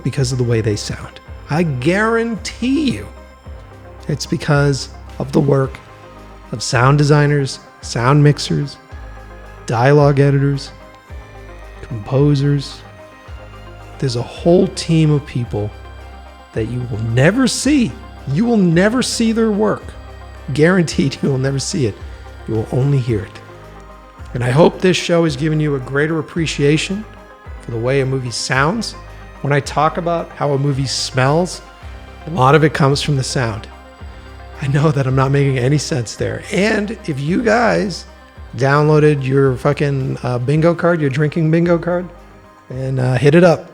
because of the way they sound. I guarantee you it's because of the work of sound designers, sound mixers, dialogue editors, composers. There's a whole team of people that you will never see. You will never see their work. Guaranteed, you will never see it. You will only hear it. And I hope this show has given you a greater appreciation for the way a movie sounds. When I talk about how a movie smells, a lot of it comes from the sound. I know that I'm not making any sense there. And if you guys downloaded your fucking bingo card, your drinking bingo card, and hit it up.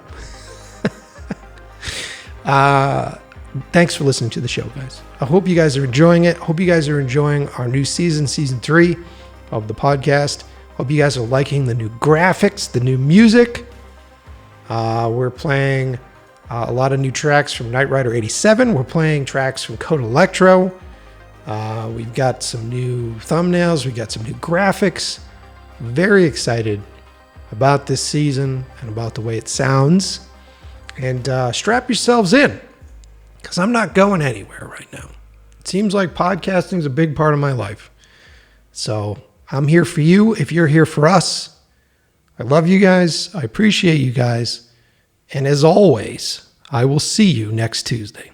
Thanks for listening to the show, guys. I hope you guys are enjoying it. Hope you guys are enjoying our new season 3 of the podcast. Hope you guys are liking the new graphics, the new music. We're playing a lot of new tracks from Knight Rider 87. We're playing tracks from Code Electro. We've got some new thumbnails. We've got some new graphics. Very excited about this season and about the way it sounds. And strap yourselves in, because I'm not going anywhere right now. It seems like podcasting is a big part of my life. So I'm here for you if you're here for us. I love you guys. I appreciate you guys. And as always, I will see you next Tuesday.